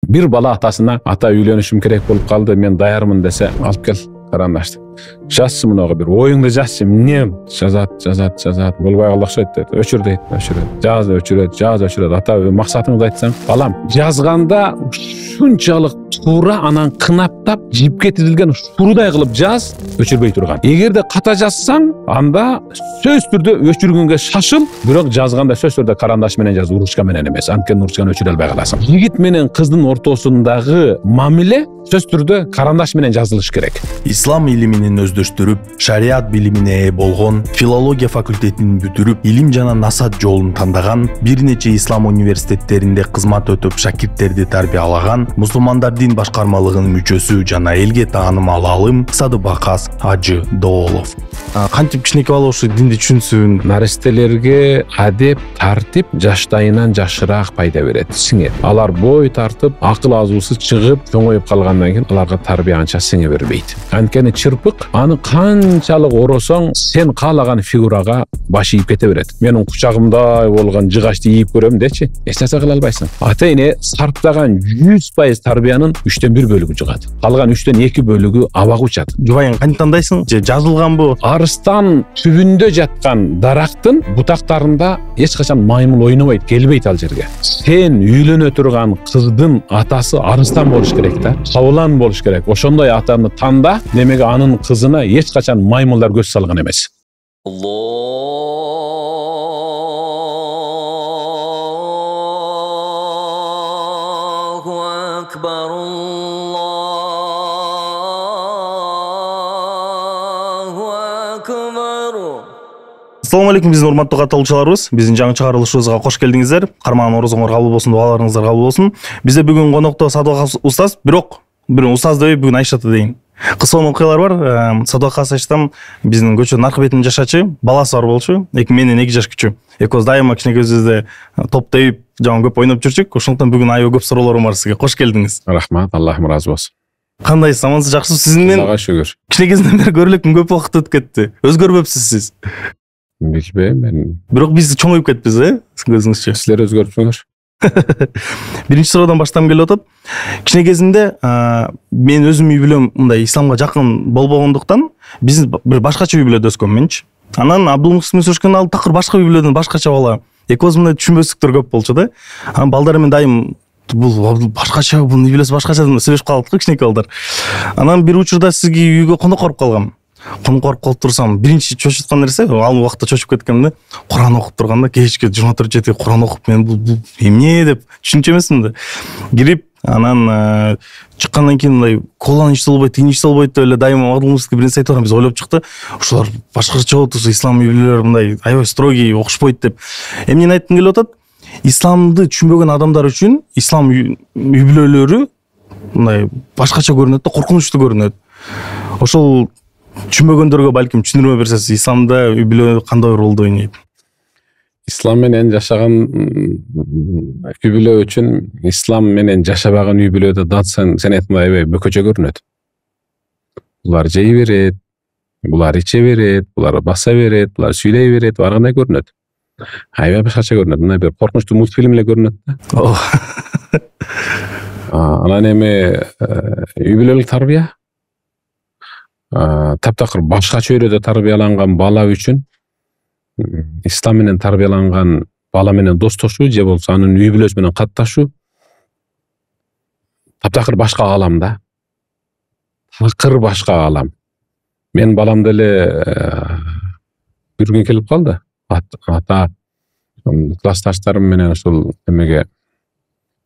Bir bala atasına, ata үйлөнүшүм керек болуп калды, мен даярмын десе, алып кел карандашты. Жазсын мынага бир оюңду жазсы, эмне жазат. Болбой калды окшойт дейт. Өчүр дейт, жаз өчүрөт. Ата максатыңды айтсаң, балам, жазганда ушунчалык туура анан кынаптап, жипке тизилген шурудай кылып жаз, өчүрбөй турган. Эгерде ката жазсаң, анда сөз түрдө өчүргөнгө шашыл, бирок жазганда сөз түрдө карандаш менен жаз, ручка менен эмес. Анткени ручканы өчүрө албай каласың. Жигит менен кыздын ортосундагы мамиле сөз түрдө карандаш менен жазылыш керек. Ислам илиминин өздөштүрүп, шариат билимине ээ болгон, филология факультетин бүтүрүп, илим жана насаат жолун тандаган, бир нече ислам университеттеринде кызмат өтүп, шакирттерди тарбиялаган, мусулмандар дин башкармалыгынын мүчөсү жана элге таанымал алым Садыбакас Ажы Доолов. Кантип кичинекей бала ушу динди түшүнсүн? Наристелерге адеп, тартип жаштайынан жашыраак пайда берет, сиңет. Алар бой тартып, акыл азуусу чыгып, чоңоюп калгандан кийин аларга тарбия анча сиңе бербейт. Анткени чырпык аны канчалык оросоң, сен каалаган фигурага баш ийип кете берет. Менин кучагымдай болгон жыгачты ийип көрөм дечи, эч нерсе кыла албайсың. Ата-эне сарптаган 100% тарбиянын 3/1 бөлүгү жыгат. Калган 3/2 бөлүгү абак учат. Жубайың кантип тандайсың? Же жазылганбы? Арыстан түбүндө жаткан дарактын бутактарында эч качан маймыл ойнобойт, келбейт ал жерге. Сен үйлөнө турган кыздын атасы арыстан болуш керек да, кабылан болуш керек. Ошондой атаны танда, демеги анын кызына эч качан маймылдар көз салган эмес. Assalamu alaikum биздин урматтуу катталуучуларыбыз. Биздин жаңы чыгарылышыбызга кош келдиңиздер. Карман орозоңор кабыл болсун, дуаларыңыздар кабыл болсун. Бизде бүгүн конокто Садыбакас устаз, бирок устаз дебей бүгүн Айшата дейин. Кыска окуялар бар. Садыбакас Айшатам биздин көчөнүн аркы бетинде жашачы, баласы бар болчу. Менен 2 жаш күчү. Экөөбүз дайыма кичинекейибизде топ терип, жаман көп ойноп жүрчүк. Ошондуктан бүгүн аябай көп суроолорум бар сизге. Кош келдиңиз. Рахмат, Аллахым разы болсун. Кандайсыз, амансыз, жакшысыз? Сизин менен Аллага шүгүр. Кичинекейиңизден бери көрүлөкмүн, көп убакыт өтүп кетти. Өзгөрбөпсүз сиз. Билбейм, мен. Бирок биз чоңоюп кетпиз, Сиздин көзүңүзчө. Силер өзгөрүпсүңөр. Биринчи суроодан баштагым келип атат. Кичине кезинде мен өзүм үй бүлөм мындай исламга жакын болбогондуктан, биз бир башкача үй бүлөдө өскөм менчи. Анан Абдулмуксимен сүрүшкөн ал такыр башка үй бүлөдөн башкача бала. Экөөбүз мындай түшүнбөстүктөр көп болчу да. Анан балдар менен дайым бул башкача, бунун үй бүлөсү башкача деп сүйлөшүп калдык го кичинекей балдар. Анан бир учурда сизге үйгө конок барып калгам. Конок барып калып турсам, биринчи чочуткан нерсе, ал убакта чочуп кеткемде, Куран окуп турганда, кечке 24 Куран окуп, мен бул эмне деп түшүнчү эмесмин да. Кирип, анан чыккандан кийин мындай коланы ичсе болбойт, тигин ичсе болбойт деп эле дайыма Абдулмуксиге бир нерсе айтып барам, биз ойлоп чыкты. Ушулар башкача болот, ислам үй бүлөлөр мындай аябай строгий, окушпойт деп. Эмнени айткым келип атат? Исламды түшүнбөгөн адамдар үчүн ислам үй бүлөлөрү мындай башкача көрүнөт да, коркунучтуу көрүнөт. Ошол түшүнбөгөндөргө балким түшүндүрмө берсеңиз, исламда үй бүлө кандай ролду ойнойт? Ислам менен жашаган үй бүлө үчүн ислам менен жашабаган үй бүлөдө датсан сен айткандай аябай бөкөчө көрүнөт. Булар жей берет, булар иче берет, булар баса берет, булар сүйлөй берет, баргандай көрүнөт. Аябай башкача көрүнөт. Мына бир коркунучтуу мультфильм эле көрүнөт да. Анан эми үй бүлөлүк тарбия таптакыр башка чөйрөдө тарбияланган бала үчүн ислам менен тарбияланган бала менен достошуу же болсо анын үй бүлөсү менен катташуу таптакыр башка алам да. Такыр башка алам. Мен баламды эле көргүм келип калды. Ата классташтарым менен ошол эмеге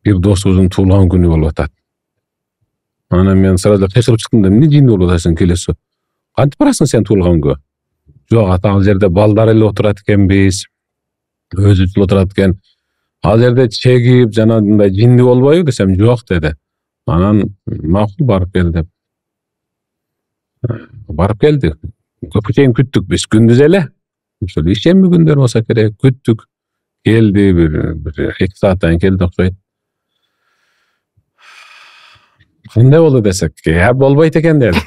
бир досубуздун туулган күнү болуп атат. Анан мен сразу кайрылып чыктым да, эмне жийинде болуп атасың келесиң? Кантип барасың сен туулган күнгө? Жок, ата, ал жерде балдар эле отурат экенбиз. Өзү отурат экен. Ал жерде чегип, жана мындай жинди болбойбу десем, жок деди. Анан макул барып кел деп. Барып келди. Көпкө чейин күттүк биз, күндүз эле. Ошол ишемби күндөр болсо керек, күттүк. Келди, бир 2 сааттан келди окшойт. Кандай болду десек, болбойт экен деди.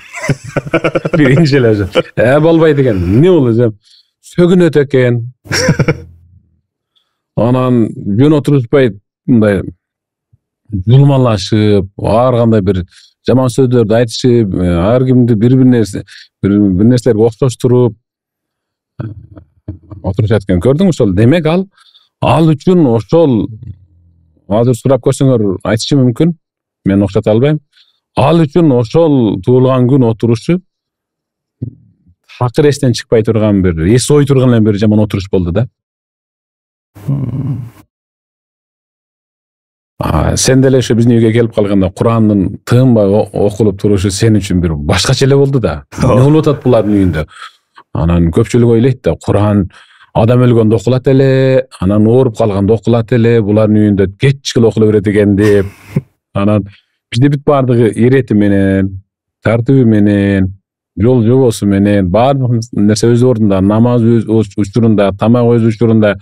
Биринчи эле. Болбойт экен. Эмне болду десем, сөгүнөт экен. Анан жөн отурушпайт, мындай жулмалашып, ар кандай бир жаман сөздөрдү айтышып, ар кимди бир нерселерге октоштуруп отурушат экен. Көрдүңүз ошол. Демек ал үчүн ошол азыр сурап көрсөңөр айтышы мүмкүн. Мен окшото албайм. Ал үчүн ошол туулган күн отурушу такыр эстен чыкпай турган бир, эс ой турган эле бир жаман отуруш болду да. Сен деле ошо биздин үйгө келип калганда Курандын тынбай окулуп турушу сен үчүн бир башкача эле болду да. Не болуп атат булардын үйүндө? Анан көпчүлүк ойлойт да, Куран адам өлгөндө окулат эле, анан ооруп калганда окулат эле, булардын үйүндө кечкиле окуло берет экен деп. Анан бизде бүт баардыгы ирети менен, тартиби менен, жол жобосу менен, баардык нерсе өз ордунда, намаз өз учурунда, тамак өз учурунда,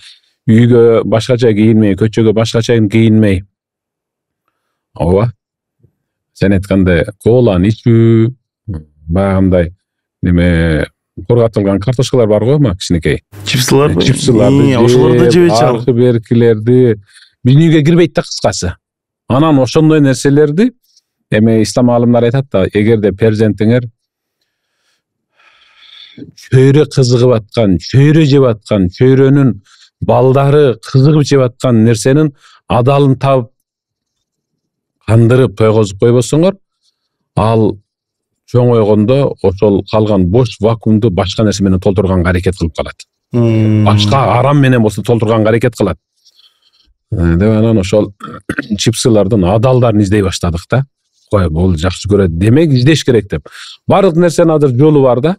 үйгө башкача кийинмей, көчөгө башкача кийинмей. Ооба. Сен айткандай коланы ичүү, баягындай неме корготулган картошкалар бар го, кичинекей. Чипсылар. Ошолорду жеп чалгы беркилерди биздин үйгө кирбейт да, кыскасы. Анан ошондой нерселерди эми ислам аалымдары айтат да, эгерде перзентиңер чөйрө кызыгып аткан, чөйрө жеп аткан, чөйрөнүн балдары кызыгып жеп аткан нерсенин адалын табып кандырып тойгозуп койбосоңор, ал чоңойгондо ошол калган бош вакуумду башка нерсе менен толтурганга аракет кылып калат. Башка арам менен болсо толтурганга аракет кылат. Деп анан ошол чипсылардын адалдарын издей баштадык да. Кой, бул жакшы көрөт. Демек издеш керек деп. Бардык нерсенин азыр жолу бар да.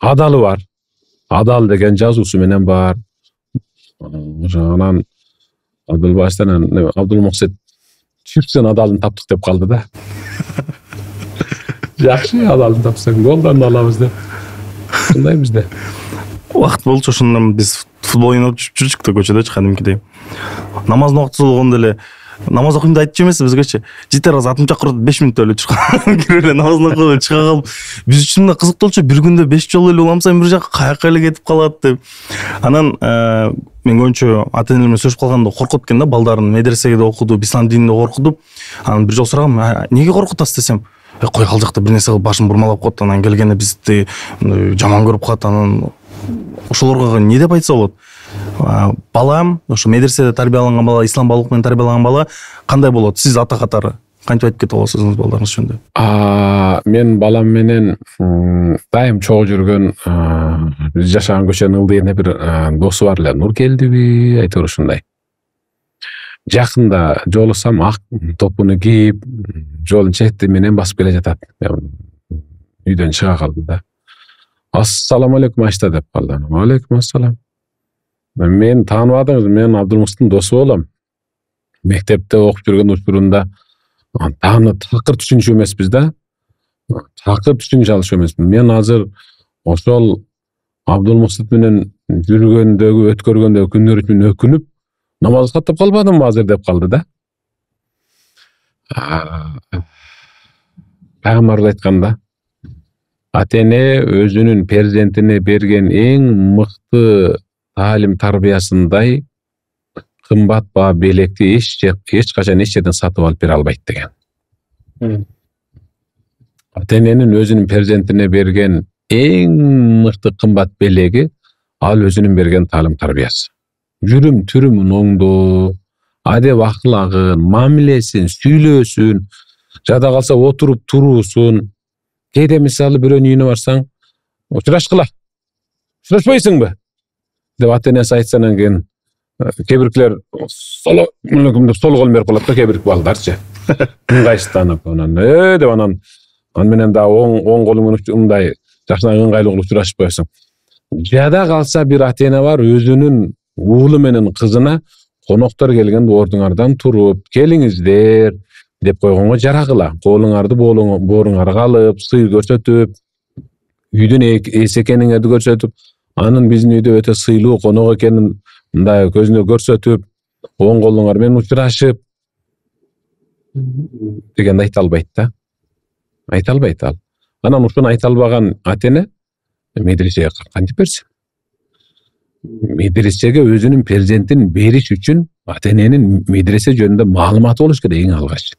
Адалы бар. Адал деген жазуусу менен бар. Анан Абдулмуксит чипстин адалын таптык деп калды да. Жакшы, адалын тапсаң голдон алабыз деп. Ушундай бизде. Убакыт болчу, ошондон биз футбол ойноп жүрчүк да көчөдө кадимкидей. Намаздын убактысы болгондо эле намаз окуйм деп айтчу эмес бизгечи. Житер аз атым чакырып 5 мүнөттө эле чыккан. Кирип эле намазын окуп чыга калып, биз үчүн да кызык болчу. Бир күндө 5 жолу эле уламсам бир жака каяка эле кетип калат деп. Анан мен көбүнчө ата-энелер менен сөйлөшүп калганда коркут экен да, балдарын медресеге да окутуп, ислам дининде окутуп. Анан бир жолу сурагам, неге коркутасыз десем, кой ал жакта бир нерсе кылып башын бурмалап коет, анан келгенде бизди жаман көрүп калат, анан ошолорго не деп айтса болот? Балам, ошо медреседе тарбияланган бала, ислам балык менен тарбияланган бала кандай болот? Сиз ата катары кантип айтып кете аласыз балдарыңыз жөнүндө? Мен балам менен дайым чогуу жүргөн, биз жашаган көчөнүн ылдыйына бир досу бар эле, Нуркелдиби, айтор ушундай. Жакында жолуксам ак топуну кийип, жолдун чети менен басып келе жатат. Үйдөн чыга калдым да. Ассаламу алейкум Айшта деп калды. Алейкум ассалам. Мен тааныбадыңыз, мен Абдулмукситтин досу болом. Мектепте окуп жүргөн учурунда тааны такыр түшүнчү эмеспиз да. Такыр түшүнчү алыш эмеспиз. Мен азыр ошол Абдулмуксит менен жүргөндөгү, өткөргөндөгү күндөр үчүн өкүнүп, намаз каттап калбадымбы азыр деп калды да. Пайгамбарыбыз айтканда, ата-эне өзүнүн перзентине берген эң мыкты таалим тарбиясындай кымбат баа белекти эч качан эч жерден сатып алып бере албайт деген. Ата-эненин өзүнүн перзентине берген эң мыкты кымбат белеги ал өзүнүн берген таалим тарбиясы. Жүрүм түрүмүн оңдоо, адеп аклагын, мамилесин, сүйлөөсүн, жада калса отуруп туруусун. Кейде мисалы бирөөнүн үйүнө барсаң, учурашкыла. Учурашпайсыңбы? Деп ата-энеси айтса, анан кийин кээ биркилер сол колун берип калат да, кээ бирки балдарчы. Ыңгайсызданып анан деп анан менен да оң колу менен мындай жакшынан ыңгайлуу кылып учурашпайсың. Жада калса бир ата-эне бар, өзүнүн уулу менен кызына коноктор келгенде ордуңардан туруп, келиңиздер деп койгонго жарагыла. Колуңарды бооруңарга алып, сый көрсөтүп, үйдүн эс экениңерди көрсөтүп, анын биздин үйдө өтө сыйлуу конок экенин мындай көзүнө көрсөтүп, оң колуңар менен учурашып дегенди айта албайт да. Айта албайт ал. Анан ушуну айта албаган ата-эне медресеге кантип берсин? медресеге өзүнүн перзентин бериш үчүн ата эненин медресе жөнүндө маалыматы болуш керек эң алгач.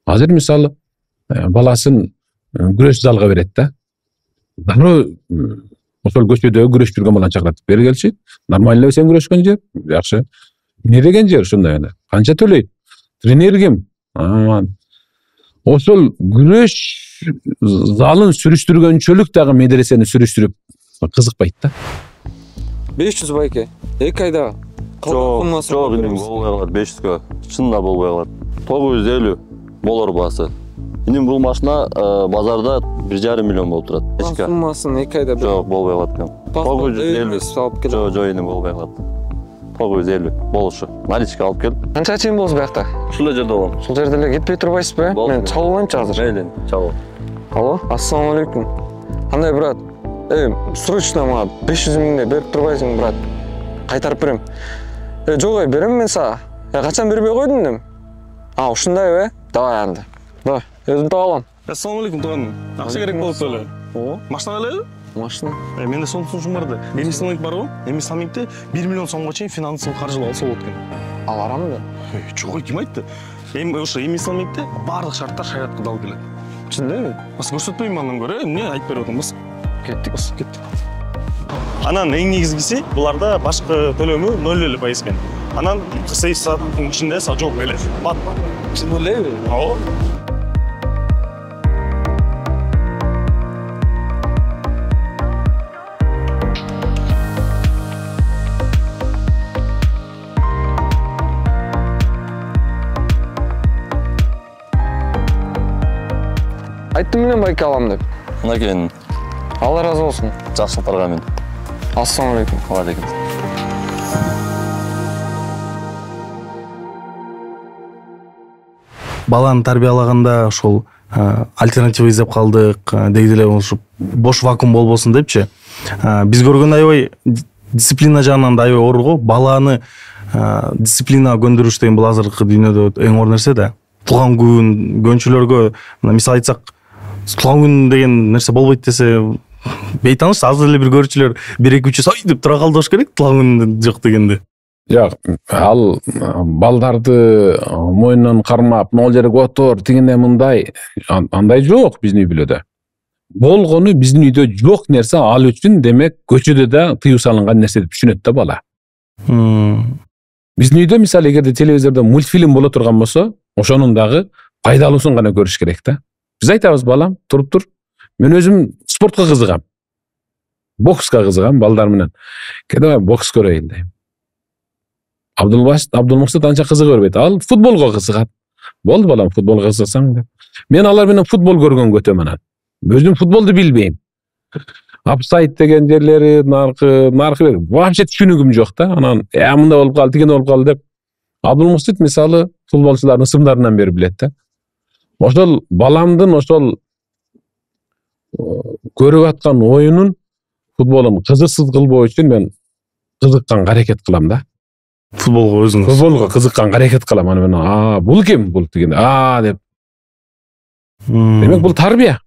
Азыр мисалы баласын күрөш залга берет да. Дароо ошол көчөдөгү күрөшүп жүргөн баланы чакырат. Бери келчи. Нормально сен күрөшкөн жер. Жакшы. Не деген жер ушундай эле. Канча төлөйт? Тренер ким? Ошол күрөш залын сүрүштүргөнчөлүк дагы медресени сүрүштүрүп кызыкпайт да. 500 байке. 2 айда. Жок, иним болбой калат 500гө. Чынында болбой калат. 950 болор баасы. Иним бул машина базарда 1,5 миллион болуп турат. Суммасын 2 айда. Жок, болбой калат экен. 950 алып кел. Жок, иним болбой калат. 950 болушу. Наличка алып кел. Канча чейин болсу буякта? Ушул жерде болом. Ушул жерде эле кетпей турбайсызбы? Мен чалып алайынчы азыр. Мейлин, чалып. Алло, ассаламу алейкум. Кандай брат? Срочно мага 500 миңди берип турбайсың, брат? Кайтарып берем. Жок, берем мен сага. Качан бербей койдуң дем? Ушундайбы? Давай анда. Давай, өзүм таап алам. Ассаламу алейкум тууганым. Акча керек болуп эле. Машина калайбы? Машина. Менде сонун сунушум бар да. Эми Исламик бар го? Эми Исламикте 1 миллион сомго чейин финансылык каржылап алса болот экен. Аларамбы? Жок, ким айтты? Эми ошо Эми Исламикте баардык шарттар шариатка дал келет. Чындабы? Бас көрсөтпөйм андан көрө, эмне айтып берип атам бас. Кеттик. Анан эң негизгиси буларда башкы төлөмү 0% экен. Анан 48 сааттын ичинде жок эле. Бат. Чын элеби? Ооба. Айттым менен байке алам деп. Мынакейин Алла разы болсун. жакшылыктарга мен. Ассаламу алейкум. Алейкум. Баланы тарбиялаганда ошол альтернатива издеп калдык, деги эле ошо бош вакуум болбосун депчи. Биз көргөн аябай дисциплина жагынан да аябай оор го. Баланы дисциплинага көндүрүш деген бул азыркы дүйнөдө эң оор нерсе да. Туулган күн, көнчүлөргө, мисалы айтсак, туулган күн деген нерсе болбойт десе, бейтаныш азыр эле бир көрүүчүлөр 1-2-3 ой деп тура калдыш керек, туулган күн жок дегенде. Жок, ал балдарды мойнунан кармап, могул жерге отур, тигине мындай, андай жок биздин үй бүлөдө. Болгону биздин үйдө жок нерсе ал үчүн демек көчөдө да тыюу салынган нерсе деп түшүнөт да бала. Биздин үйдө мисалы эгерде телевизордо мультфильм боло турган болсо, ошонун дагы пайдалуусун гана көрүш керек да. Биз айтабыз, балам, туруп тур. Мен өзүм спортко кызыгам. Бокска кызыгам балдар менен. Кеде бокс көрөйүн дейм. Абдулмуксат анча кызыга бербейт. Ал футболго кызыгат. Болду балам, футболго кызыксаң деп. Мен алар менен футбол көргөнгө өтөм анан. Өзүм футболду билбейм. Апсайт деген жерлери, наркы вообще түшүнүгүм жок да. Анан мындай болуп калды, тиген болуп калды деп. Абдулмуксат мисалы футболчулардын ысымдарынан бери билет да. Ошол баламдын ошол көрүп аткан оюнун футболун кызыксыз кылбоо үчүн мен кызыкканга аракет кылам да. Футболго өзүңүз. Футболго кызыкканга аракет кылам. Аны мен бул ким? Бул деген деп. Демек бул тарбия.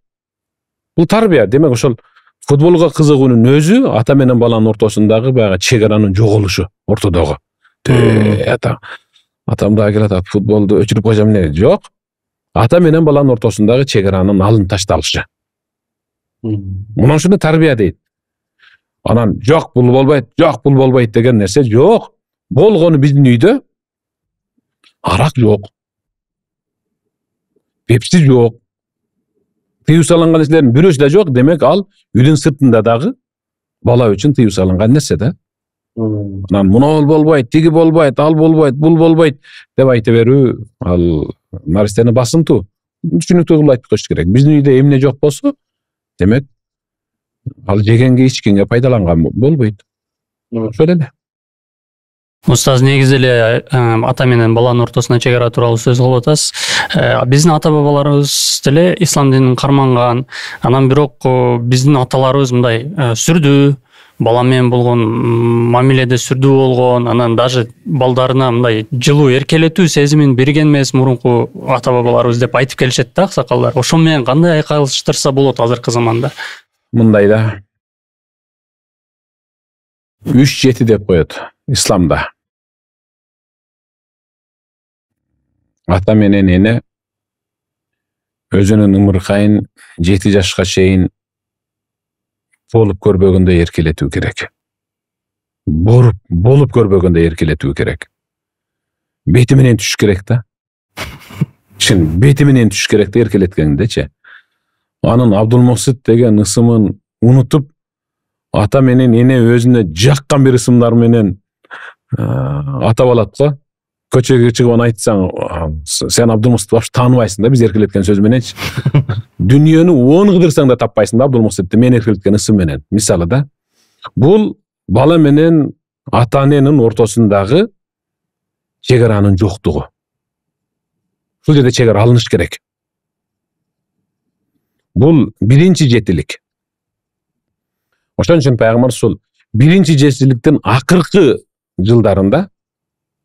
Бул тарбия. Демек ошол футболго кызыгуунун өзү ата менен баланын ортосундагы баягы чегаранын жоголушу ортодогу. Атам дагы келет, футболду өчүрүп койсом эмне? Жок. Ата менен баланын ортосундагы чегаранын алынып ташталышы. Мына ушуну тарбия дейт. Анан жок бул болбойт деген нерсе жок. Болгону биздин үйдө арак жок. Пепси жок. Тыюу салынган нерселердин бирөөсү да жок. Демек ал үйдүн сыртында дагы бала үчүн тыюу салынган нерсе да. Анан муну болбойт, тиги болбойт, ал болбойт, бул болбойт деп айта берүү ал наристени басымтуу. Түшүнүктүү кылып айтып коюш керек. Биздин үйдө эмне жок болсо, демек ал жегенге ичкенге пайдаланган болбойт. Ошол эле. Устаз, негизи эле ата менен баланын ортосуна чегара тууралуу сөз кылып атасыз. Биздин ата бабаларыбыз деле ислам динин карманган. Анан бирок биздин аталарыбыз мындай сүрдүү, бала менен болгон мамиледе сүрдүү болгон, анан даже балдарына мындай жылуу эркелетүү сезимин берген эмес мурунку ата бабаларыбыз деп айтып келишет да аксакалдар. Ошо менен кандай айкалыштырса болот азыркы заманда? Мындай да. 3-7 деп коет исламда. Ата менен эне өзүнүн ымыркайын 7 жашка чейин болуп көрбөгөндө эркелетүү керек. Болуп көрбөгөндө эркелетүү керек. Бети менен түш керек да. Чын бети менен түш керек да эркелеткендечи. Анын Абдулмуксит деген ысымын унутуп, ата менен эне өзүнө жаккан бир ысымдар менен атап алат го. Көчөгө чыгып аны айтсаң, сен Абдулмукситти баш тааныбайсың да, биз эркелеткен сөз мененчи. Дүнүйөнү 10 кыдырсаң да таппайсың да Абдулмукситти мен эркелеткен ысым менен. Мисалы да, бул бала менен ата-эненин ортосундагы чегаранын жоктугу. Бул жерде чегара алыныш керек. Бул биринчи жетилик. Ошон үчүн пайгамбар сол биринчи жетиликтин акыркы жылдарында,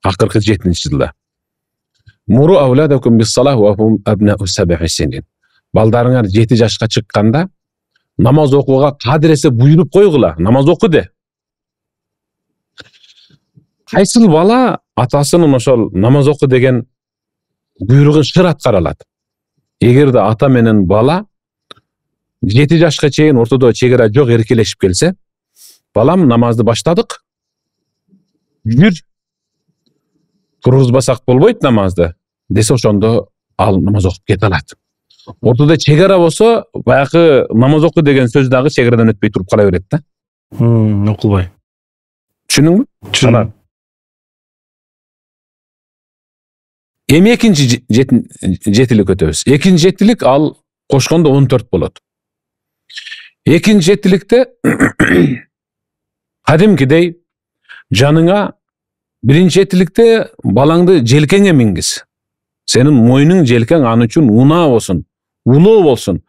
акыркы 7-нчи жылда Муру ауладакум бис-салах ва хум абнау 7 синин. Балдарыңар 7 жашка чыкканда намаз окууга кадыресе буйруп койгула, намаз оку де. Кайсыл бала атасынын ошол намаз оку деген буйругун шыр аткара алат? Эгерде ата менен бала 7 жашка чейин ортодо чегара жок эркелешип келсе, балам намазды баштадык, жүр, тургузбасак болбойт намазды десе, ошондо ал намаз окуп кете алат. Ортодо чегара болсо, баягы намаз оку деген сөз дагы чегарадан өтпөй туруп кала берет да. Окулбай. Түшүндүңбү? Түшүндүм. Эми экинчи жетилик өтөбүз. Экинчи жетилик ал кошкондо 14 болот. Экинчи жетиликте кадимкидей жаныңа биринчи жетиликте балаңды желкеңе мингиз. Сенин мойнуң желкең аны үчүн унаа болсун, улуу болсун.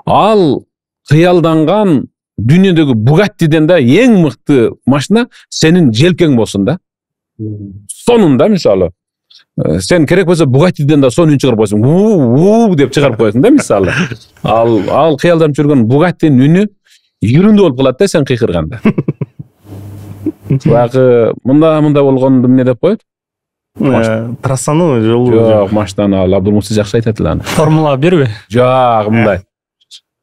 Ал кыялданган дүйнөдөгү Бугаттиден да эң мыкты машина сенин желкең болсун да. Сонунда мисалы сен керек болсо Бугаттиден да сонун чыгарып койсуң. У деп чыгарып коесуң да мисалы. Ал кыялданып жүргөн Бугаттинин үнү юрүндүү болуп калат да сен кыйкырганда. Баягы мында болгонду эмне деп коет? Трассаны жолу. Жок, машинаны ал Абдулмуксит жакшы айтат эле аны. Формула 1би? Жок, мындай.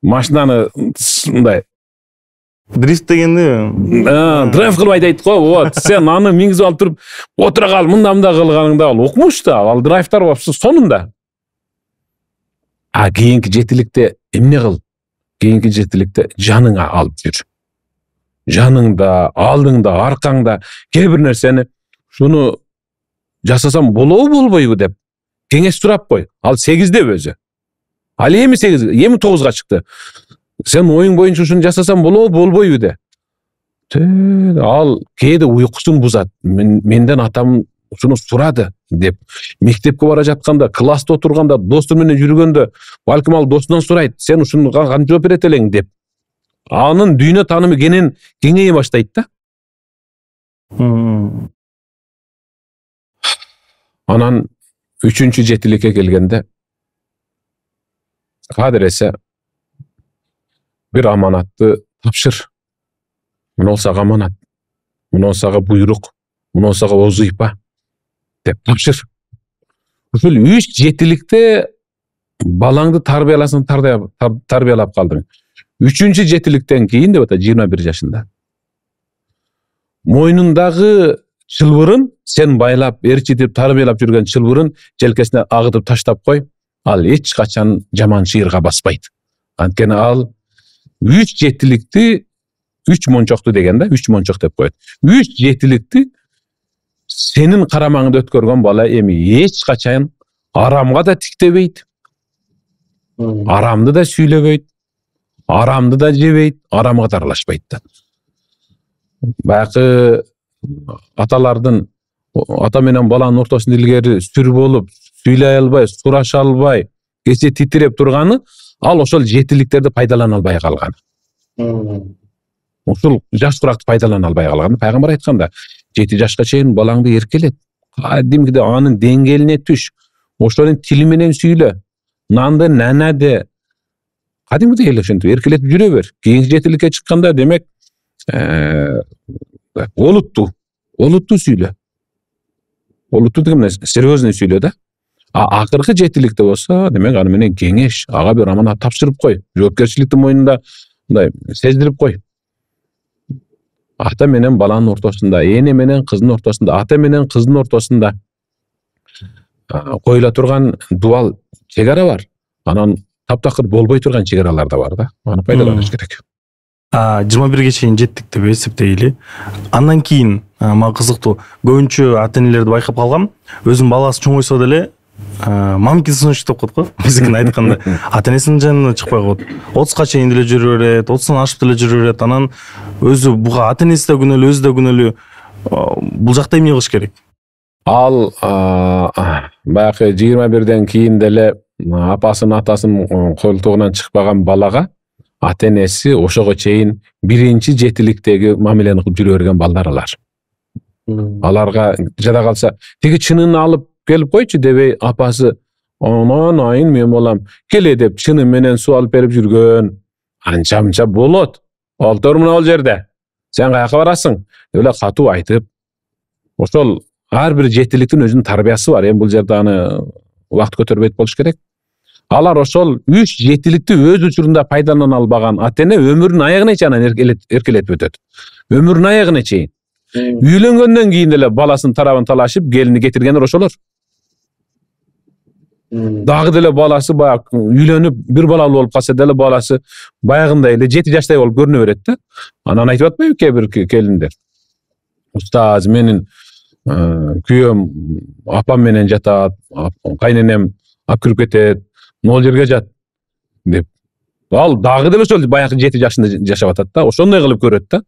Машинаны мындай Дрифт дегенди драйв кылбай дейт го. Вот, сен аны мингизип алып туруп отура кал, мында кылганыңда ал укмуш да, ал драйвтар болупсу сонунда. Кийинки жетиликте эмне кыл? Кийинки жетиликте жаныңа алып жүр. Жаныңда, алдыңда, аркаңда кээ бир нерсени шуну жасасам болобу болбойбу деп кеңеш сурап кой. Ал 8де өзү. Ал эми 8, эми 9га чыкты. Сен оюң боюнча ушуну жасасам болобу болбойбу де. Ал кээде уйкусун бузат. Менден атам ушуну сурады деп. Мектепке бара жатканда, класста отурганда, достор менен жүргөндө, балким ал досунан сурайт. Сен ушуну кантип жооп берет элең деп. Анын дүйнө таанымы кеңейе баштайт да. Анан 3-чү жетиликке келгенде кадыресе бир аманатты тапшыр. Мына сага аманат, мына сага буйрук, мына сага озуйпа деп тапшыр. Ушул 3 жетиликте балаңды тарбиялап калдың. 3-чү жетиликтен кийин деп атат 21 жашында. Мойнундагы чылбырын сен байлап, ээрчитип, тарбиялап жүргөн чылбырын желкесине агытып таштап кой. Ал эч качан жаман чыйырга баспайт. Анткени ал 3 жетиликти 3 мончокту деген да, 3 мончок деп коет. 3 жетиликти сенин карамаңды өткөргөн бала эми эч качан арамга да тиктебейт. Арамды да сүйлөбөйт. Арамды да жебейт, арамга да аралашпайт да. Баягы аталардын ата менен баланын ортосунда илгери сүр болуп, сүйлөй албай, сураша албай, кече титиреп турганы, ал ошол жетиликтерди пайдалана албай калган. Ушул жаш туракты пайдалана албай калган. Пайгамбар айтканда, 7 жашка чейин балаңды эркелет. Кадимкиде анын деңгээлине түш. Ошонун тили менен сүйлө. Нанды нана де. Кадимкиде эле ошентип эркелетип жүрө бер. Кийинки жетиликке чыкканда демек Олуттуу сүйлө. Олуттуу деген серьезный сүйлө да. Акыркы жетиликте болсо, демек аны менен кеңеш, ага бир аманат тапшырып кой. Жоопкерчиликти мойнунда мындай сездирип кой. Ата менен баланын ортосунда, эне менен кыздын ортосунда, ата менен кыздын ортосунда коюла турган дуал чек ара бар. Анан таптакыр болбой турган чек аралар да бар да. Аны пайдаланыш керек. 21-ге чейин жеттик деп эсептейли. Андан кийин мага кызыктуу, көбүнчө ата энелерди байкап калгам, өзүнүн баласы чоңойсо деле мамкин сыночек деп коет го. Биздикин айтканда, ата энесинин жанына чыкпай коет. 30га чейин деле жүрө берет, 30дан ашып деле жүрө берет. Анан өзү буга ата энеси да күнөөлүү, өзү да күнөөлүү. Бул жакта эмне кылыш керек? Ал баягы 21ден кийин деле апасынын атасынын колтугунан чыкпаган балага ата энеси ошого чейин биринчи жетиликтеги мамилени кылып жүрө берген балдар алар. Аларга жада калса, тиги чынын алып келип койчу дебей, апасы анан айын мен болам келе деп чыны менен суу алып берип жүргөн. Анча болот. Олтур мына ол жерде. Сен каяка барасың? Деп эле катуу айтып, ошол ар бир жетиликтин өзүнүн тарбиясы бар. Бул жерде аны убакыт көтөрбөйт болуш керек. Алар ошол 3 жетиликти өз учурунда пайдалана албаган ата эне өмүрүнүн аягына чейин эркелетип өтөт. Өмүрүнүн аягына чейин. Үйлөнгөндөн кийин деле баласынын тарабын талашып, келини кетиргендер ошолор. Дагы деле баласы баягы үйлөнүп, бир балалуу болуп калса деле баласы баягындай эле 7 жаштай болуп көрүнө берет да. Анан айтып атпайбы кээ бир келиндер. Устаз, менин күйөөм апам менен жатат, кайненем алып кирип кетет, могул жерге жат деп. Ал дагы деле ошол баягы 7 жашында жашап атат да, ошондой кылып көрөт да.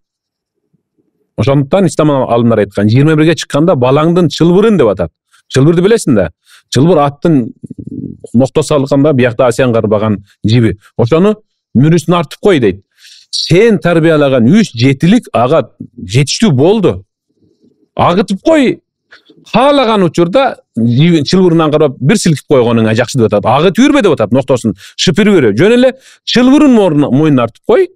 Ошондуктан ислам алымдар айткан, 21ге чыкканда балаңдын чылбырын деп атат. Чылбырды билесиң да? Чылбыр аттын ноктосы салганда бияктагы сен карбаган жиби. Ошону мүрүсүн артып кой дейт. Сен тарбиялаган 3 жетилик ага жетиштүү болду. Агытып кой. Каалаган учурда чылбырынан карап бир силкип койгонуңа жакшы деп атат. Агытып жүрбө деп атат, ноктосун шыпырып бере. Жөн эле чылбырын мойнуна артып кой.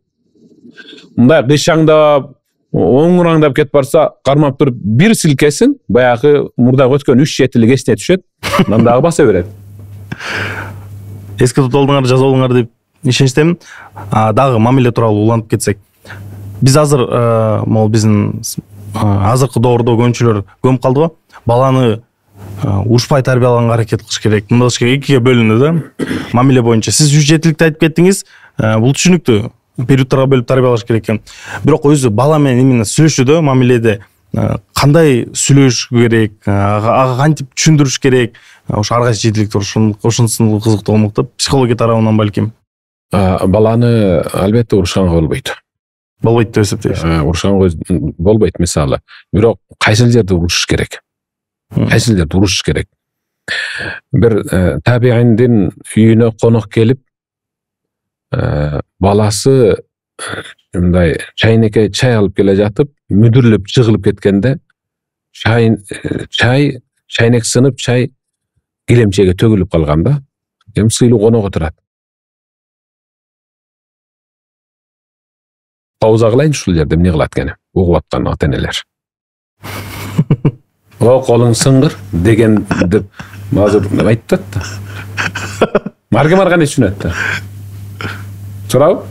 Мындай кыйшаңдап, оңураңдап кетип барса, кармап туруп бир силкесин, баягы мурда өткөн 3 жетилик эсине түшөт. Анан дагы баса берет. Эске тутуп алдыңар, жазып алдыңар деп ишеничтемин. Дагы мамиле тууралуу улантып кетсек. Биз азыр могул биздин азыркы доордо көбүнчөлөр көмүп калды го. Баланы ушпай тарбиялаганга аракет кылыш керек. Мындай кылыш керек, экиге бөлүнүп да. Мамиле боюнча сиз 3 жетиликти айтып кеттиңиз. Бул түшүнүктүү. Периодтарга бөлүп тарбиялаш керек экен. Бирок өзү бала менен именно сүйлөшүүдө, мамиледе кандай сүйлөш керек, ага кантип түшүндүрүш керек, ошо ар кайсы жетиликтер ошонусун кызыктуу болмок деп, психология тарабынан балким. Баланы албетте урушканга болбойт. Болбойт деп эсептейсиз. Урушканга болбойт мисалы. Бирок кайсыл жерде урушуш керек? Кайсыл жерде урушуш керек? Бир табииндин үйүнө конок келип, баласы мындай чайнекке чай алып келе жатып, мүдүрлүп жыгылып кеткенде, чайнек сынып, чай килемчеге төгүлүп калганда, эми сыйлуу конок отурат. Пауза кылайын ушул жерде эмне кылат экен? Угуп аткан ата энелер. О, колуң сыңгыр деген деп азыр айтып атты. Марге марганы түшүнөт да. Сурабы?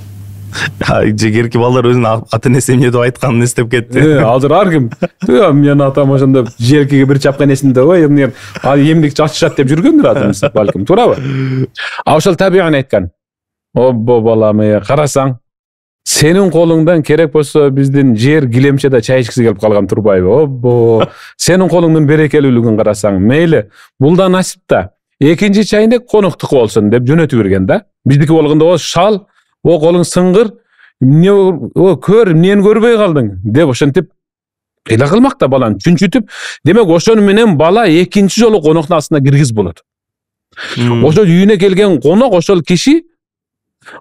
Жегерки балдар өзүнүн ата энеси эмне деп айтканын эстеп кетти. Азыр ар ким менин атам ошондо желкеге бир чапкан эсинде, ой, ал эмдик чачышат деп жүргөндүр атам, балким, туурабы? Ошол табиан айткан. Оббо балам, карасаң, сенин колуңдан керек болсо биздин жер килемчеде чай ичкиси келип калган турбайбы? Оббо, сенин колуңдун берекелүүлүгүн карасаң, мейли, бул да насип да. Экинчи чайнек коноктуку болсун деп жөнөтүп берген да. Биздики болгондо о шал, о колуң сыңгыр, көр, эмнени көрбөй калдың деп ошентип кыйла кылмак да баланы түнчүтүп, демек ошону менен бала экинчи жолу коноктун астына киргиз болот. Ошол үйүнө келген конок, ошол киши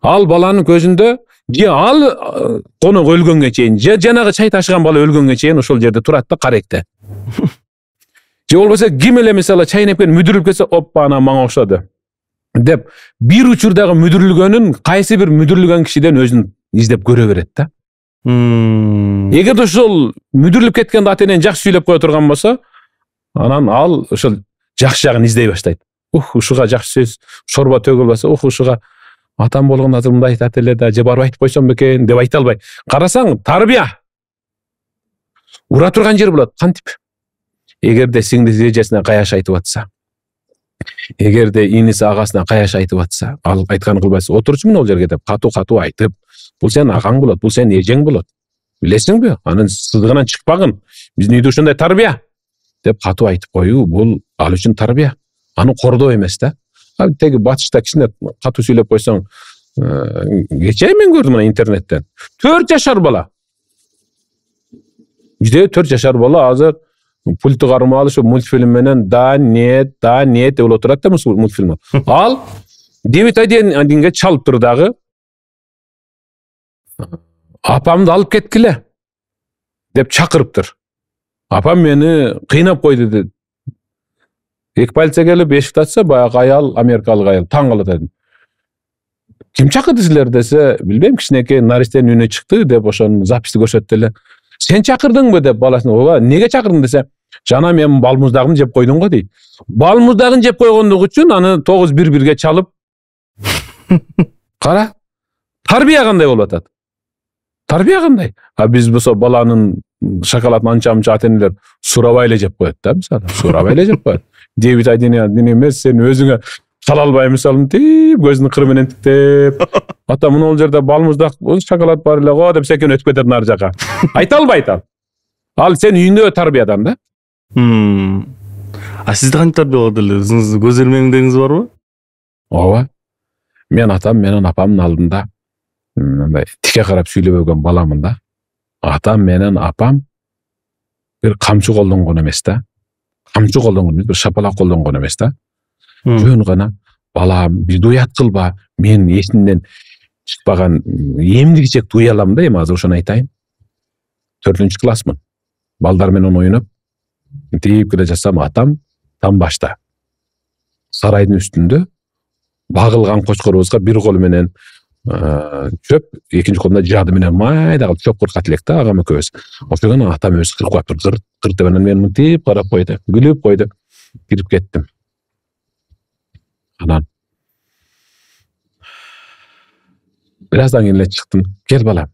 ал баланын көзүндө же ал конок өлгөнгө чейин, же жанагы чай ташыган бала өлгөнгө чейин ошол жерде турат да каректе. Же болбосо ким эле мисалы чайнепкен мүдүрүлүп кетсе, оппа, ана мага окшоду деп бир учурдагы мүдүрүлгөнүн кайсы бир мүдүрүлгөн кишиден өзүн издеп көрө берет да. Эгерде ошол мүдүрүлүп кеткен ата энени жакшы сүйлөп кое турган болсо, анан ал ошол жакшы жагын издей баштайт. Ушуга жакшы сөз, шорба төгүлбөсө, ушуга атам болгондо азыр мындай айтат эле да, же барып айтып койсом бекен деп айта албай. Карасаң, тарбия. Ура турган жер болот. Кантип? Эгерде сиңдиси эжесине каяш айтып атса, эгерде иниси агасына каяш айтып атса, ал айтканын кылбайсың. Отурчу мен ол жерге деп катуу айтып, бул сенин агаң болот, бул сенин эжең болот. Билесиңби? Анын сызыгынан чыкпагын. Биздин үйдө ушундай тарбия деп катуу айтып коюу, бул ал үчүн тарбия. Аны кордоо эмес да. Теги батышта кичине катуу сүйлөп койсоң, кечээ мен көрдүм мына интернеттен. 4 жашар бала. Бизде 4 жашар бала азыр пульту кармап алып ушу мультфильм менен да нет деп отурат да мультфильм. Ал 9-1 чалып тур дагы. Апамды алып кеткиле деп чакырыптыр. Апам мени кыйнап койду dedi. Эки полиция келип эшикти ачса, баягы аял, америкалык аял таң калат эди. Ким чакырды силер десе, билбейм, кичинекей наристенин үйүнө чыкты деп ошонун записти көрсөттү эле. Сен чакырдыңбы деп баласын, ооба, неге чакырдың десе, жана мен балмуздагын жеп койдум го дейт. Балмуздагын жеп койгондугу үчүн аны 9-1-1 чалып. Кара. Тарбия кандай болуп атат? Тарбия кандай? Биз болсо баланын шоколадын анча-мынча ата энелер сурабай эле жеп коет да, мисалы. Сурабай эле жеп коет. 9-1 эмес, сен өзүңө чала албай мисалы тип көзүнүн кыры менен тиктеп. Ата мына ол жерде балмуздак шоколад бар эле го деп секен өтүп кетет нары жака. Айта албайт ал. Ал сен үйүндө тарбиядан да. Сизди кантип тарбиялады эле? Өзүңүздүн көз ирмеңдигиңиз барбы? Ооба. Мен атам менен апамдын алдында мындай тике карап сүйлөбөгөн баламын да. Атам менен апам бир камчы колдонгон эмес да. Камчы колдонгон эмес, бир шапалак колдонгон эмес да. Жөн гана балам, бизди уят кылба. Мен эсимден чыкпаган эмдигичек уя алам да, эми азыр ошону айтайын. 4-классмын. Балдар менен ойноп, тип келе жатсам, атам там башта. Сарайдын үстүндө багылган кочкорубузга бир колу менен чөп, экинчи колунда жады менен майда кылып чөп кыркат элек да, агам экөөбүз. Ошондон атам өзү кыркып атып, кырт деп анан мен мынтип карап койду, күлүп койду, кирип кеттим. Анан бираздан кийин эле чыктым. Кел балам,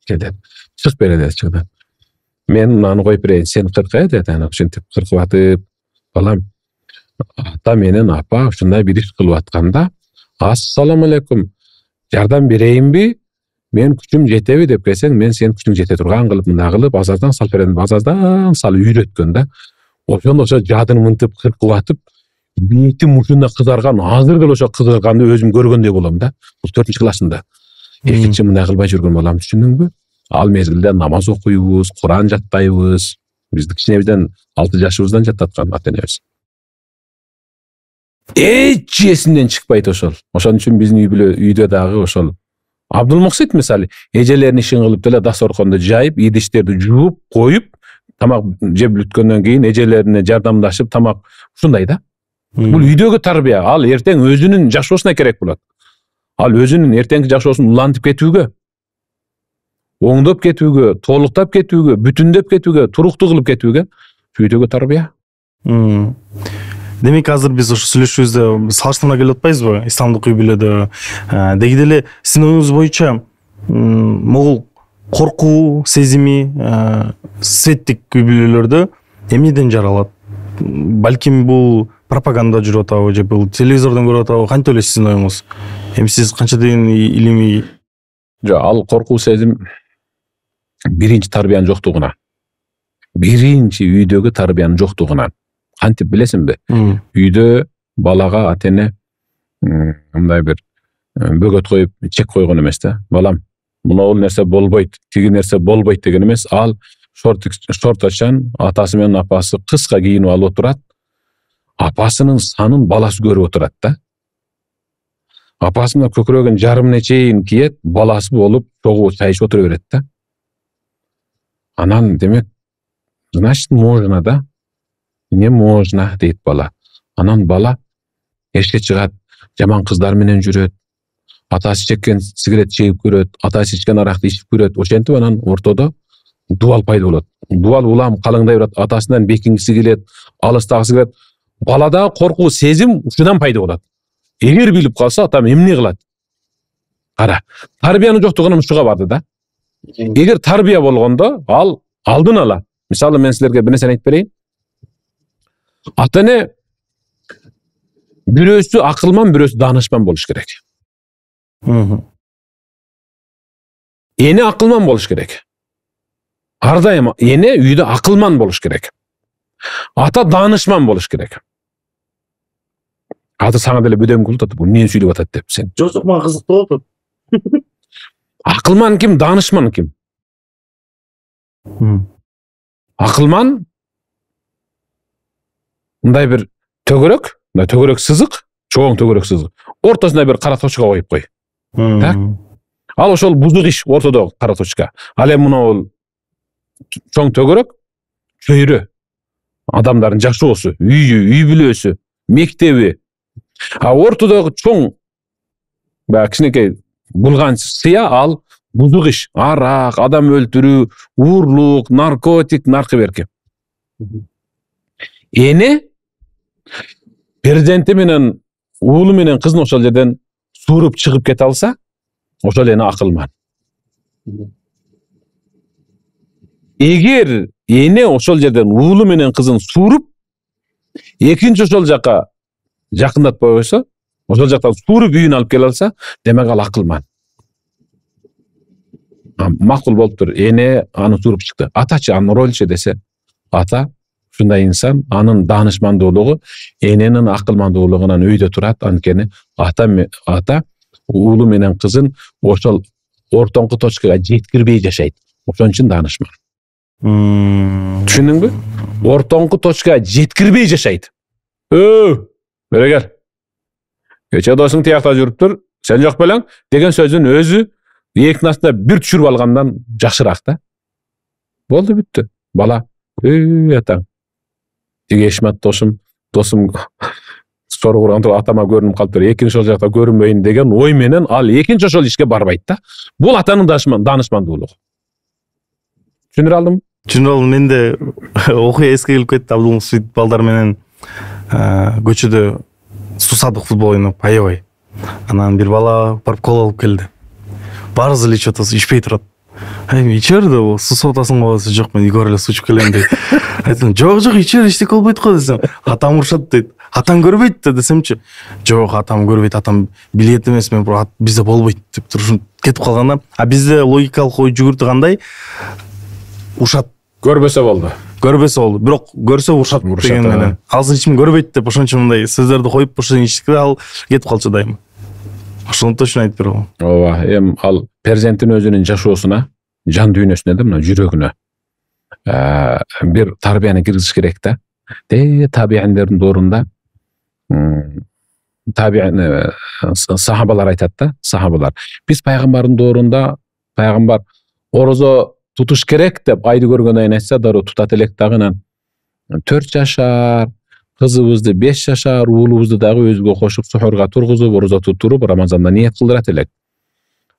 кел деп. Чык бери деп чыгды. Мен мынаны коюп берейин, сен кыркы деп анан ушинтип кыркып атып, балам, ата менен апа ушундай бир иш кылып атканда, ассаламу алейкум, жардам берейинби? Мен күчүм жетеби деп келсең, мен сенин күчүң жете турган кылып, мындай кылып, азаздан салып берем, азаздан салып үйрөткөн да. Ошондо ошо жадын мынтип кыркып атып, бетим ушундай кызарган, азыр деле ошо кызарганды өзүм көргөндөй болом да. Бул 4-классында. Экинчи мындай кылбай жүргөн балам, түшүндүңбү? Ал мезгилде намаз окуйбуз, Куран жаттайбыз. Бизди кичинебизден 6 жашыбыздан жаттаткан ата энебиз. Эч эсимден чыкпайт ошол. Ошон үчүн биздин үйдө дагы ошол Абдулмуксит мисалы эжелеринин ишин кылып деле дасторконду жайып, идиштерди жууп коюп, тамак жеп бүткөндөн кийин эжелерине жардамдашып тамак ушундай да. Бул үйдөгү тарбия. Ал эртең өзүнүн жашоосуна керек болот. Ал өзүнүн эртеңки жашоосун улантып кетүүгө, оңдоп кетүүгө, толуктап кетүүгө, бүтүндөп кетүүгө, туруктуу кылып кетүүгө үйдөгү тарбия. Демек азыр биз ошо сүйлөшүүбүздө салыштырма келип атпайбызбы? Исламдык үй бүлөдө деги деле сиздин оюңуз боюнча могул коркуу сезими светтик үй бүлөлөрдө эмнеден жаралат? Балким бул пропаганда жүрүп атабы же бул телевизордон көрүп атабы? Кантип ойлойсуз сиздин оюңуз? Эми сиз канча деген илимий? Жок, ал коркуу сезим биринчи тарбиянын жоктугунан. Биринчи үйдөгү тарбиянын жоктугунан. Кантип билесиңби? Үйдө балага ата эне мындай бир бөгөт коюп, чек койгон эмес да. Балам, мына нерсе болбойт, тиги нерсе болбойт деген эмес. Ал шорточан атасы менен апасы кыска кийинип алып отурат. Апасынын санын баласы көрүп отурат да. Апасына көкүрөгүн жарымына чейин киет, баласы болуп чогуу чай ичип отура берет да. Анан демек, значит, можно да. Не можно дейт бала. Анан бала эшикке чыгат, жаман кыздар менен жүрөт. атасы чеккен сигарет чегип көрөт, атасы ичкен аракты ичип көрөт. Ошентип анан ортодо дуал пайда болот. Дуал улам калыңдай берет, атасынан бекингиси келет, алыстагысы келет. Балада коркуу сезим ушудан пайда болот. Эгер билип калса, атам эмне кылат? Кара, тарбиянын жоктугунан ушуга барды да. Эгер тарбия болгондо, ал алдын ала. Мисалы мен силерге бир нерсени айтып берейин. Ата-эне бирөөсү акылман, бирөөсү даанышман болуш керек. Эне акылман болуш керек. Ар дайым эне үйдө акылман болуш керек. Ата даанышман болуш керек. Ата сага деле бөдөм кылып атат, бул эмне сүйлөп атат деп сен. Жок, мага кызыктуу болуп атат. Акылман ким, даанышман ким? Акылман мындай бир төгөрөк сызык, чоң төгөрөк сызык. Ортосуна бир кара точка коюп кой. Так? Ал ошол бузук иш ортодо кара точка. Ал эми мына чоң төгөрөк чөйрө. Адамдардын жашоосу, үйү, үй бүлөсү, мектеби. А ортодогу чоң кичинекей булган сыя ал бузук иш, арак, адам өлтүрүү, уурлук, наркотик, наркы берки. Эне перзенти менен уулу менен кызын ошол жерден сууруп чыгып кете алса, ошол эне акылман. Эгер эне ошол жерден уулу менен кызын сууруп, экинчи ошол жака жакындатпай койсо, ошол жактан сууруп үйүнө алып келе алса, демек ал акылман. Макул болуптур. Эне аны сууруп чыкты. Атачы анын ролчу десе, ата ушундай инсан, анын даанышмандуулугу эненин акылмандуулугунан өйдө турат. Анткени ата уулу менен кызын ошол ортоңку точкага жеткирбей жашайт. Ошон үчүн даанышман. Түшүндүңбү? Ортоңку точкага жеткирбей жашайт. Бере кел. Кече досуң тиякта жүрүптүр, сен жок белең деген сөзүн өзү эки насында бир түшүрүп алгандан жакшыраак да. Болду, бүттү. Бала, атаң. Тиги Эшмат досум сору курган атама көрүнүп калыптыр. Экинчи ошол жакта көрүнбөйүн деген ой менен ал экинчи ошол ишке барбайт да. Бул атанын даанышмандуулугу. Түшүндүрө алдым? Түшүндүрө алдым. Менде окуя эске келип кетти. Абдулмусит балдар менен көчөдө сусадык футбол ойноп, аябай. Анан бир бала барып кол алып келди. Барыз эле ичип атасыз, ичпей турат. Ичер да, суу атасың го? Жок, мен үйгө эле суу ичип келем дейт. Айтам, жок, ичер, эчтеке болбойт го десем. Атам урушат дейт. Атаң көрбөйт да десемчи. Жок, атам көрбөйт, атам билет эмес, мен бизде болбойт деп турушун кетип калганда. А бизде логикалык ой жүгүртү кандай? Урушат. Көрбөсө болду. Бирок көрсө урушат деген менен. Азыр эч ким көрбөйт деп ошон үчүн мындай сөздөрдү коюп, ошон ичtikте ал кетип калчу дайыма. Ошону точно айтып берем. Ооба, ал перзенттин өзүнүн жашоосуна, жан дүйнөсүнө да, мына жүрөгүнө бир тарбияны киргизиш керек да. Табиандардын доорунда сахабалар айтат да, сахабалар. Биз пайгамбардын доорунда пайгамбар орозо тутуш керек деп айды көргөндөн айтса, дароо тутат элек дагы. 4 жашар кызыбызды, 5 жашар уулубузду дагы өзүгө кошуп сухурга тургузуп, орозо туруп, Рамазанда ниет кылдырат элек.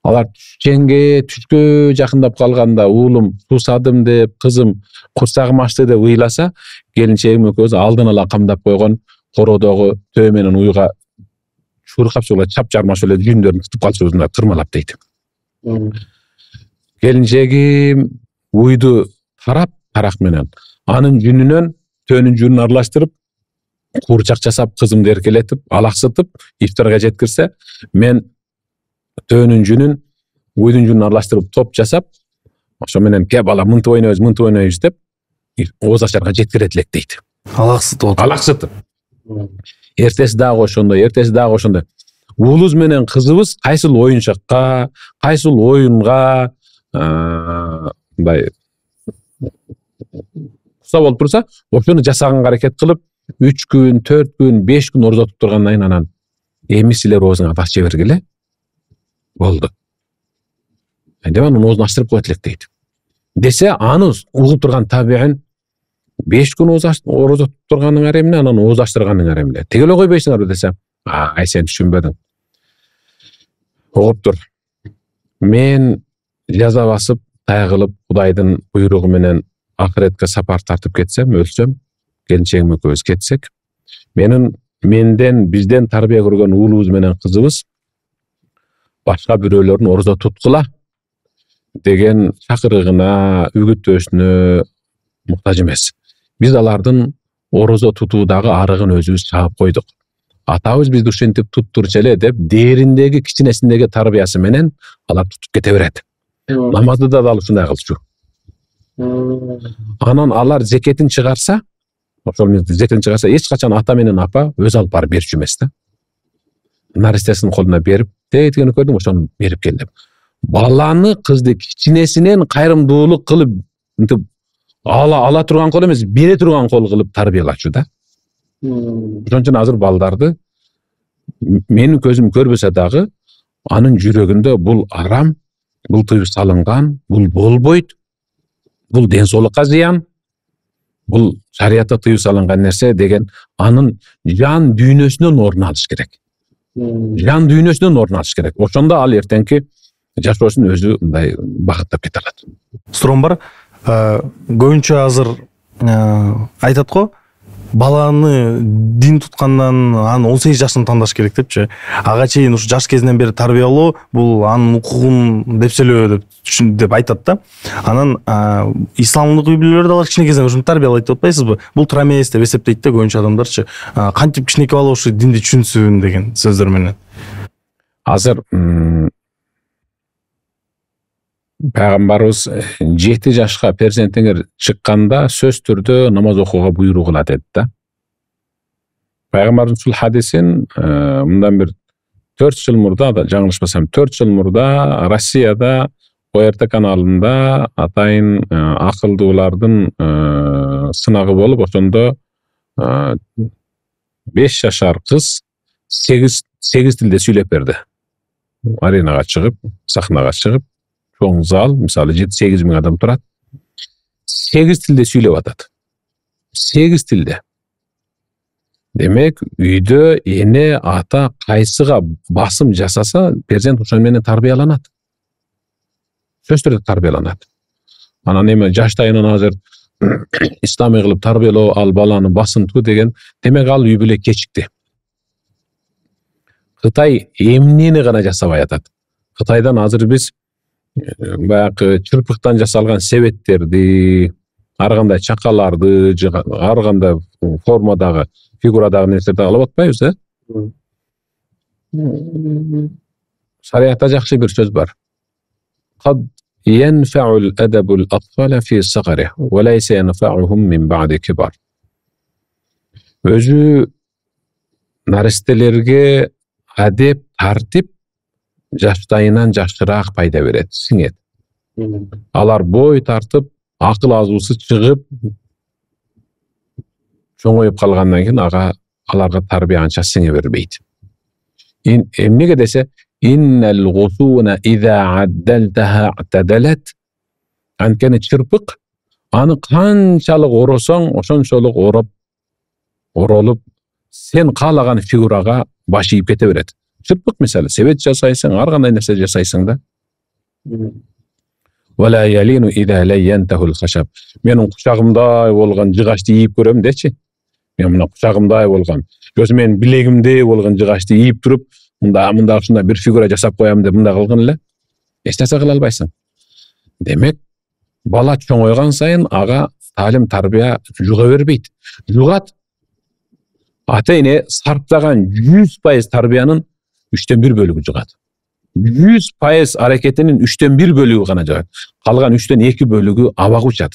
Алар түшкө жакындап калганда уулум суусадым деп, кызым курсагым ачты деп ыйласа, келинчегим экөөбүз алдын ала камдап койгон кородогу төө менен уйга чуркап чыгып чап-чармаш эле жүндөрүн тутуп калчубуз, мындай тырмалап дейт. Келинчегим уйду тарак менен анын жүнүнөн төөнүн жүнүн аралаштырып, куурчак жасап, кызымды эркелетип, алаксытып, ифтарга жеткирсе, мен төөнүн жүнүн, уйдун жүнүн аралаштырып топ жасап, ошо менен ке бала мынтип ойнойбуз деп, ооз ачарга жеткирет элек дейт. Алаксытып. Эртеси дагы ошондой. Уулубуз менен кызыбыз кайсыл оюнчакка, кайсыл оюнга мындай куса болуп турса, ошону жасаганга аракет кылып, 3 күн, 4 күн, 5 күн орозо туруп тургандан кийин анан эми силер оозуңа таш жебергиле. Болду. Деп анын оозун ачтырып коет элек дейт. Десе, аны угуп турган табиин 5 күн орозо туруп турганыңар эмне, анан ооз ачтырганыңар эмне? Теге эле койбойсуңарбы десе, ай сен түшүнбөдүң. Угуптур. Мен жаза басып, тайгылып, Кудайдын буйругу менен акыретке сапар тартып кетсем, өлсөм, келинчегим экөөбүз кетсек, бизден тарбия көргөн уулубуз менен кызыбыз башка бирөөлөрдүн орозо туткула деген чакырыгына, үгүттөөсүнө муктаж эмес. Биз алардын орозо тутуудагы арыгын өзүбүз чаап койдук. Атабыз бизди ушинтип туттурчу эле деп, дээриндеги кичинесиндеги тарбиясы менен алар тутуп кете берет. Намазды да дал ушундай кылчу. Анан алар зекетин чыгарса, эч качан ата менен апа өз алып барып берчү эмес да. Наристесинин колуна берип, деген көрдүм, ошону берип кел деп. Баланы, кызды кичинесинен кайрымдуулук кылып, ала турган кол эмес, бере турган кол кылып тарбиялачу да. Ошон үчүн азыр балдарды менин көзүм көрбөсө дагы, анын жүрөгүндө бул арам, бул тыюу салынган, бул болбойт, бул ден соолукка зыян, бул шариятта тыюу салынган нерсе деген анын жан дүйнөсүнөн орун алыш керек. Жан дүйнөсүнөн орун алыш керек. Ошондо ал эртеңки жашоосун өзү мындай бакыттап кете алат. Суром бар. Көбүнчө азыр айтат го, баланы дин туткандан анын 18 жашын тандаш керек депчи. Ага чейин ушу жаш кезинен бери тарбиялоо бул анын укугун депселөө деп айтат да. Анан исламдык үй-бүлөлөр да кичине кезинен ушуну тарбиялайт деп атпайсызбы? Бул туура эмес деп эсептейт да көбүнчө адамдарчы. Кантип кичинекей бала ушу динди түшүнсүн деген сөздөр менен. Азыр Пайгамбарыбыз 7 жашка перзентиңер чыкканда сөз түрдө намаз окууга буйрук кылат эди да. Пайгамбардын ушул хадисин мындан бир 4 жыл мурда, жаңылышпасам 4 жыл мурда Россияда ОРТ каналында атайын акылдуулардын сынагы болуп, ошондо 5 жашар кыз 8 тилде сүйлөп берди. Аренага чыгып, сахнага чыгып, чоң зал, мисалы 7-8 миң адам турат. 8 тилде сүйлөп атат. 8 тилде. Демек, үйдө эне, ата кайсыга басым жасаса, перзент ошон менен тарбияланат. Сөз түрдө тарбияланат. Анан эми жаштайынан азыр исламий кылып тарбиялоо ал баланы басымтуу деген, демек ал үй бүлө кечикти. Кытай эмнени гана жасабай атат. Кытайдан азыр биз баягы чырпыктан жасалган себеттерди, ар кандай чакаларды, ар кандай формадагы, фигурадагы нерселерди алып атпайбыз, Шариятта жакшы бир сөз бар. Qad yanfa'u al-adabu al-atfala fi sagari wa laysa yanfa'uhum min ba'di kibar. Өзү наристелерге адеп, тартип жаштайынан жакшыраак пайда берет, сиңет. Алар бой тартып, акыл азуусу чыгып, чоңоюп калгандан кийин аларга тарбия анча сиңе бербейт. Эмнеге десе, иннал гусуна иза аддалтаха атадалат. Анткени чырпык аны канчалык оросоң, ошончолук оролуп, сен каалаган фигурага баш ийип кете берет. Чырпык мисалы, себет жасайсың, ар кандай нерсе жасайсың да. Вала ялину иза лайянтаху al-khashab. Менин кучагымдай болгон жыгачты ийип көрөм дечи. Мен мына кучагымдай болгон, өзү менин билегимдей болгон жыгачты ийип туруп, мында ушундай бир фигура жасап коям деп мында кылгын эле. Эч нерсе кыла албайсың. Демек, бала чоңойган сайын ага талим тарбия жуга бербейт. Жугат ата-эне сарптаган 100% тарбиянын 3/1 бөлүгү жугат. 100% аракетинин 3/1 бөлүгү гана жугат. Калган 3/2 бөлүгү абак учат.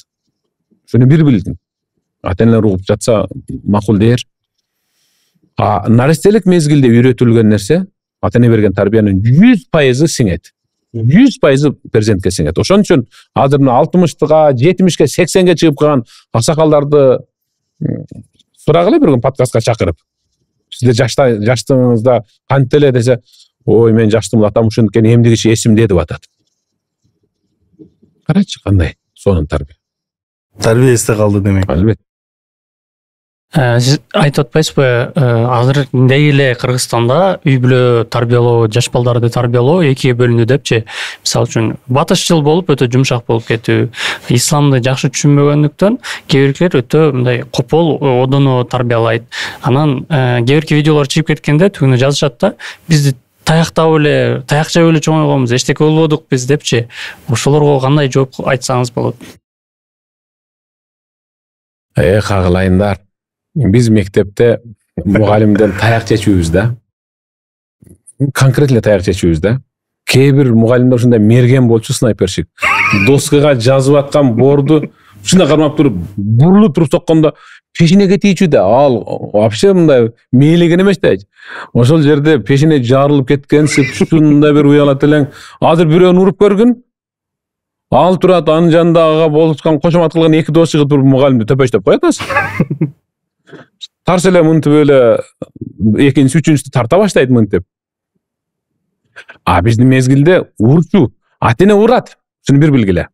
Шуну бир билдин. Ата-энелер угуп жатса макул дер. Наристелик мезгилде үйрөтүлгөн нерсе, ата-эне берген тарбиянын 100% сиңет. 100% перзентке сиңет. Ошон үчүн азыр 60-га, 70-ге, 80-ге чыгып калган аксакалдарды сурагыла бир күн подкастка чакырып. Сизде жаштыгыңызда кантип эле десе, ой, мен жаштымын, атам ушунткен эмдигичи эсимде деп атат. Карачы кандай сонун тарбия. Тарбия эсте калды демек. Албетте. Сиз айтып атпайсызбы, азыр деги эле Кыргызстанда үй бүлө тарбиялоо, жаш балдарды тарбиялоо экиге бөлүндү депчи. Мисалы үчүн батышчыл болуп өтө жумшак болуп кетүү, исламды жакшы түшүнбөгөндүктөн кээ биркилер өтө мындай копол, одоно тарбиялайт. Анан кээ бирки видеолор чыгып кеткенде түгүнү жазышат да, бизди таяктап эле, таяк жеп эле чоңойгонбуз, эчтеке болбодук биз депчи. Ошолорго кандай жооп айтсаңыз болот? Кагылайындар. Биз мектепте мугалимден таяк чечүүбүз да. Конкретно таяк чечүүбүз да. Кээ бир мугалимдер ушундай мерген болчу, снайпершик. Доскага жазып аткан борду ушундай кармап туруп, бурулуп туруп соккондо пешинеге тийчү да. Ал вообще мындай мейлеген эмес да. Ошол жерде пешине жарылып кеткенсип, ушундай бир уялат элең. Азыр бирөөнү уруп көргүн. Ал турат, анын жанында ага болушкан кошомат кылган эки дос чыгып туруп мугалимди төпөчтөп коет азыр. Тарс эле мынтип эле экинчи, үчүнчүсү тарта баштайт мынтип. Биздин мезгилде урчу, ата-эне урат. Шуну бир билгиле.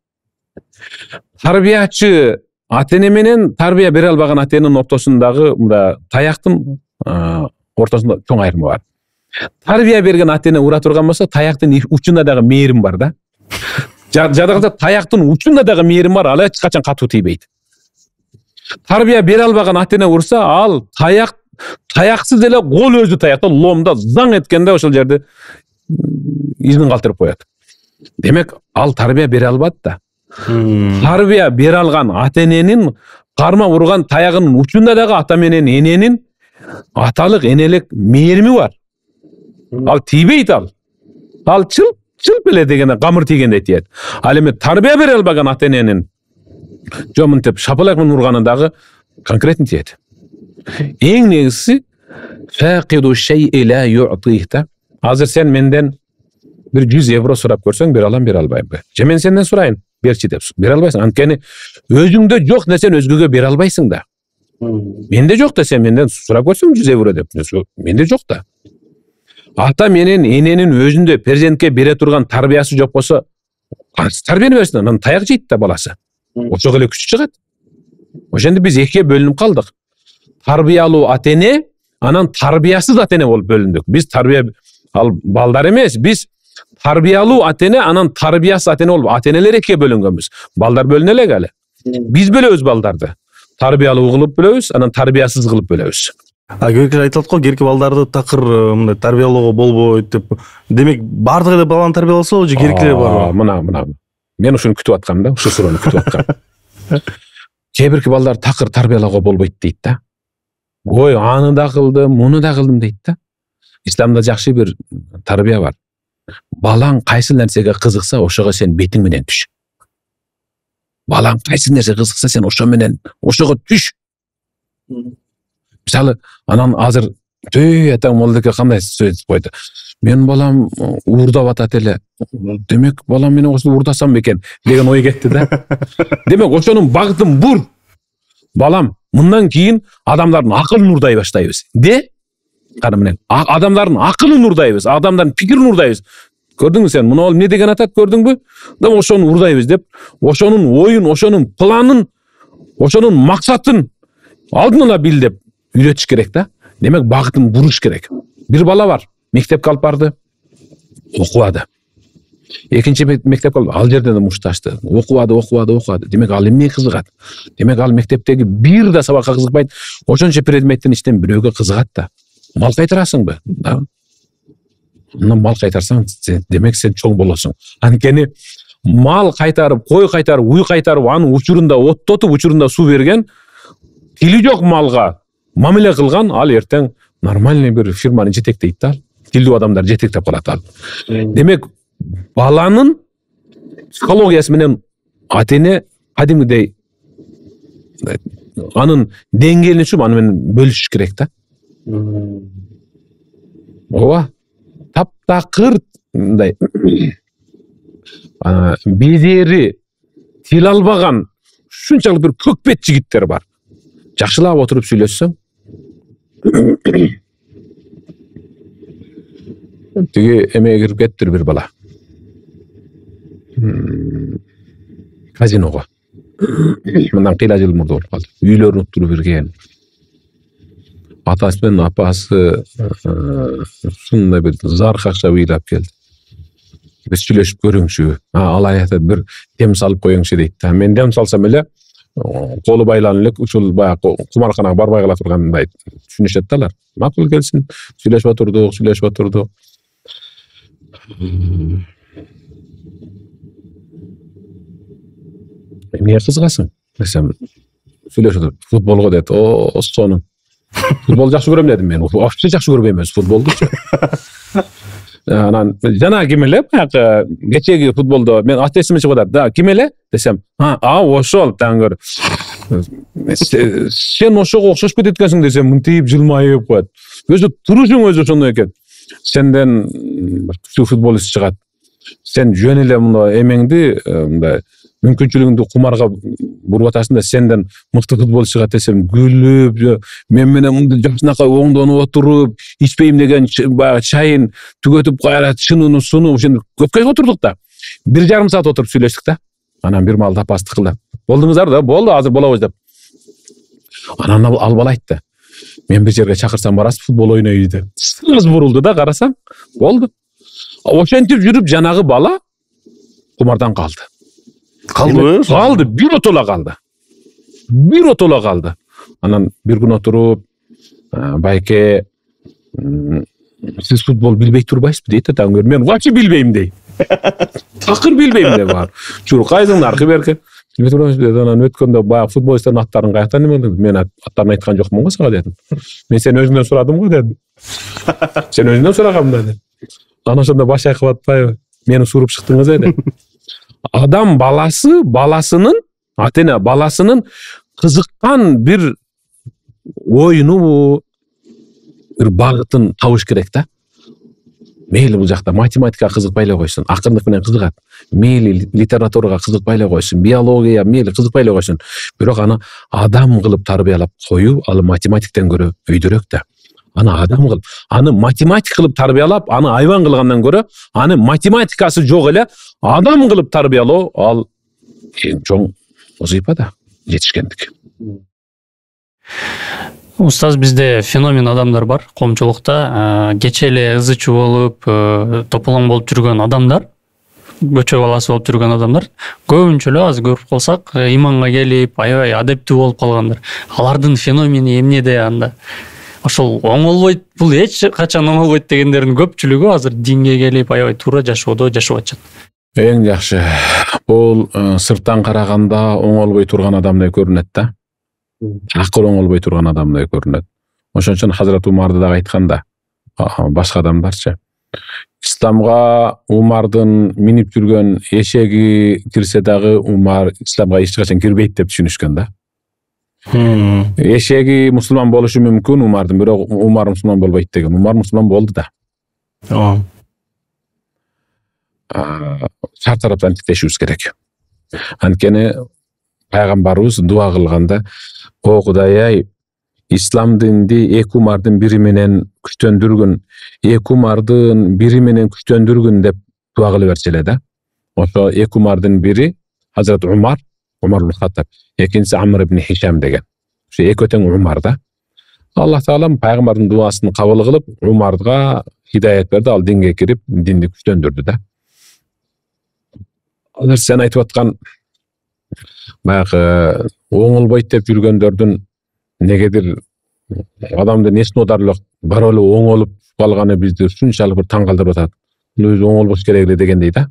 Тарбиячы ата-эне менен тарбия бере албаган ата-эненин ортосундагы мында таяктын ортосунда чоң айырма бар. Тарбия берген ата-эне ура турган болсо, таяктын учунда дагы мээрим бар да. Жада калса таяктын учунда дагы мээрим бар, ал эч качан катуу тийбейт. Тарбия бере албаган ата-эне урса, ал таяксыз эле кол өзү таякта ломда заң эткенде ошол жерде изин калтырып коет. Демек, ал тарбия бере албат да. Тарбия бере алган ата-эненин карма урган таягынын учунда дагы ата менен эненин аталык, энелик мээрими бар. Ал тийбейт ал. Ал чылп эле дегенде камыр тийгендей тиет. Ал эми тарбия бере албаган ата-эненин жомунтип шапалак менен урганы дагы конкретно тиет. Эң негизгиси факиду шей'i ла ю'тих да. Азыр сен менден бир 100 евро сурап көрсөң, бере алам, бере албаймбы? Же мен сенден сурайын, берчи деп. Бере албайсың. Анткени өзүңдө жок нерсени өзгөгө бере албайсың да. Менде жок да, сен менден сурап көрсөң 100 евро деп. Менде жок да. Ата менен эненин өзүндө перзентке бере турган тарбиясы жок болсо, тарбияны берсин, анан таяк жейт да баласы. Ошого эле күчү чыгат. Ошондо биз экиге бөлүнүп калдык. Тарбиялуу ата-эне, анан тарбиясыз ата-эне болуп бөлүндүк. Биз тарбия ал балдар эмес, биз тарбиялуу ата-эне, анан тарбиясыз ата-эне болуп, ата-энелер экиге бөлүнгөнбүз. Балдар бөлүнө элек эле. Биз бөлөбүз балдарды. Тарбиялуу кылып бөлөбүз, анан тарбиясыз кылып бөлөбүз. Кээ айтылат го, керки балдарды такыр мындай тарбиялоого болбойт деп. Демек, бардыгы эле баланы тарбияласа болчу, керкилер барбы? Мына. Мен ушуну күтүп аткам да, ушу суроону күтүп аткам. Кээ бирки балдар такыр тарбиялоого болбойт дейт да. Ой, аны да кылдым, муну да кылдым дейт да. Исламда жакшы бир тарбия бар. Балаң кайсы нерсеге кызыкса, ошого сен бетиң менен түш. Балаң кайсы нерсе кызыкса, сен ошо менен ошого түш. Мисалы, анан азыр атаң молдеке кандай сөз койду. Мен балам уурдап атат эле. Демек, балам менен ошо уурдасам бекен деген ой кетти да. Демек, ошонун багытын бур. Балам, мындан кийин адамдардын акылын уурдай баштайбыз. Кара менен адамдардын акылын уурдайбыз, адамдардын пикирин уурдайбыз. Көрдүңбү сен, муну не деген атат, көрдүңбү? Да ошону уурдайбыз деп, ошонун оюн, ошонун планын, ошонун максатын алдын ала бил деп үйрөтүш керек да. Демек, багытын буруш керек. Бир бала бар, мектепке алып барды, окубады. Экинчи мектепке алып, ал жерден мушташты. Окубады. Демек, ал эмнеге кызыгат? Демек, ал мектептеги бир да сабакка кызыкпайт. Ошончо предметтин ичинен бирөөгө кызыгат да. Мал кайтарасыңбы? Да. Мал кайтарсаң, демек сен чоң болосуң. Анткени мал кайтарып, кой кайтарып, уй кайтарып, анын учурунда оттотуп, учурунда суу берген, тили жок малга мамиле кылган, ал эртең нормальный бир фирманы жетектейт да. Тилдүү адамдар жетектеп калат ал. Демек, баланын психологиясы менен ата-эне кадимгидей анын деңгээлин түшүп, аны менен бөлүшүш керек да. Ооба. Таптакыр мындай безери тил албаган ушунчалык бир көкпет жигиттер бар. Жакшылап отуруп сүйлөшсөң, тиги эмеге кирип кеттир бир бала. Казиного. Мындан кыйла жыл мурда болуп калды. Үйлөрүн уттуруп ирген. атасы менен апасы ушундай бир заркакча ыйлап келди. Биз сүйлөшүп көрөңчү. Ал айтат бир дем салып коюңчу дейт да. Мен дем салсам эле колу байланып элек ушул баягы кумарканага барбай кала тургандай түшүнүшөт да алар. Макул келсин, сүйлөшүп отурдук. Эмне кызыгасың десем, сүйлөшүп отуруп, футболго дейт. Сонун. Футбол жакшы көрөм дедим мен. Вообще жакшы көрбөйм эмес футболдучу. Анан жана ким эле баягы кечеги футболдо мен ат эсиме чыгып атат. Да, ким эле десем, ошол таңыр. Сен ошого окшошуп кетет экенсиң десем, мынтип жылмайып коет. Өзү турушуң өзү ошондой экен. Сенден күчтүү футболист чыгат. Сен жөн эле мындай эмеңди, мындай мүмкүнчүлүгүңдү кумарга буруп атасың да сенден мыкты футболист чыгат десем, күлүп, мен менен мындай жакшынакай оңдонуп отуруп, ичпейм деген баягы чайын түгөтүп кайрат, чынуну сунуп, ошентип көпкө отурдук да. 1,5 саат отуруп сүйлөштүк да. Анан бир маалда апасы тыкылдап, болдуңуздар да, болду, азыр болобуз деп. Анан ал бала айтты. Мен бир жерге чакырсам барасыз, футбол ойнойбуз деп. Сырыз бурулду да, карасам, болду. Ошентип жүрүп жанагы бала кумардан калды. Калды, бир отола калды. Анан бир күн отуруп, байке, сиз футбол билбей турбайсызбы дейт да, мен вообще билбейм дейт. Такыр билбейм деп бар. Чуркайсың, аркы берке. Анан өткөндө баягы футболисттардын аттарын каяктан эме кылдым? Мен аттарын айткан жокмун го сага дедим. Мен сен өзүңдөн сурадым го дедим. Сен өзүңдөн сурагам дедим. Анан ошондо баш айкып атпайбы? Мени суруп чыктыңыз эди. Адам баласынын кызыккан бир оюну, бир багытын табыш керек да. Мейли бул жакта математикага кызыкпай эле койсун, акырындык менен кызыгат. Мейли литературага кызыкпай эле койсун, биология мейли кызыкпай эле койсун. Бирок аны адам кылып тарбиялап коюу ал математиктен көрө өйдөрөөк да. Аны адам кылып, аны математик кылып тарбиялап, аны айбан кылгандан көрө, аны математикасы жок эле адам кылып тарбиялоо ал эң чоң вазыйфа да, жетишкендик. Устаз, бизде феномен адамдар бар коомчулукта, кече эле ызы чуу болуп, тополоң болуп жүргөн адамдар, көчө баласы болуп жүргөн адамдар, көбүнчө эле азыр көрүп калсак, иманга келип, аябай адептүү болуп калгандар. Алардын феномени эмнеде анда? Ошол оңолбойт, бул эч качан оңолбойт дегендердин көпчүлүгү азыр динге келип, аябай туура жашоодо жашап атышат. Эң жакшы. Бул сырттан караганда оңолбой турган адамдай көрүнөт да. Акыл оңолбой турган адамдай көрүнөт. Ошон үчүн Хазрат Умарды да айтканда, башка адамдарчы. Исламга Умардын минип жүргөн эшеги кирсе дагы Умар исламга эч качан кирбейт деп түшүнүшкөн да. Эшеги мусулман болушу мүмкүн Умардын, бирок Умар мусулман болбойт деген. Умар мусулман болду да. Шарт тараптан тиктешибиз керек. Анткени пайгамбарыбыз дуа кылганда, о Кудай, ислам динди эки Умардын бири менен күчтөндүргүн, эки Умардын бири менен күчтөндүргүн деп дуа кылып берчү эле да. Ошо эки Умардын бири Хазрат Умар ибн Хаттаб, экинчиси Амр ибн Хишам деген. Ошо эки тең Умар да. Аллах Таала пайгамбардын дуасын кабыл кылып, Умарга хидаят берди, ал динге кирип, динди күчтөндүрдү да. Азыр сен айтып аткан баягы оңолбойт деп жүргөндөрдүн негедир адамдын эсин оодарылык бара эле оңолуп калганы бизди ушунчалык бир таң калтырып атат. Бул өзү оңолбош керек эле дегендей да.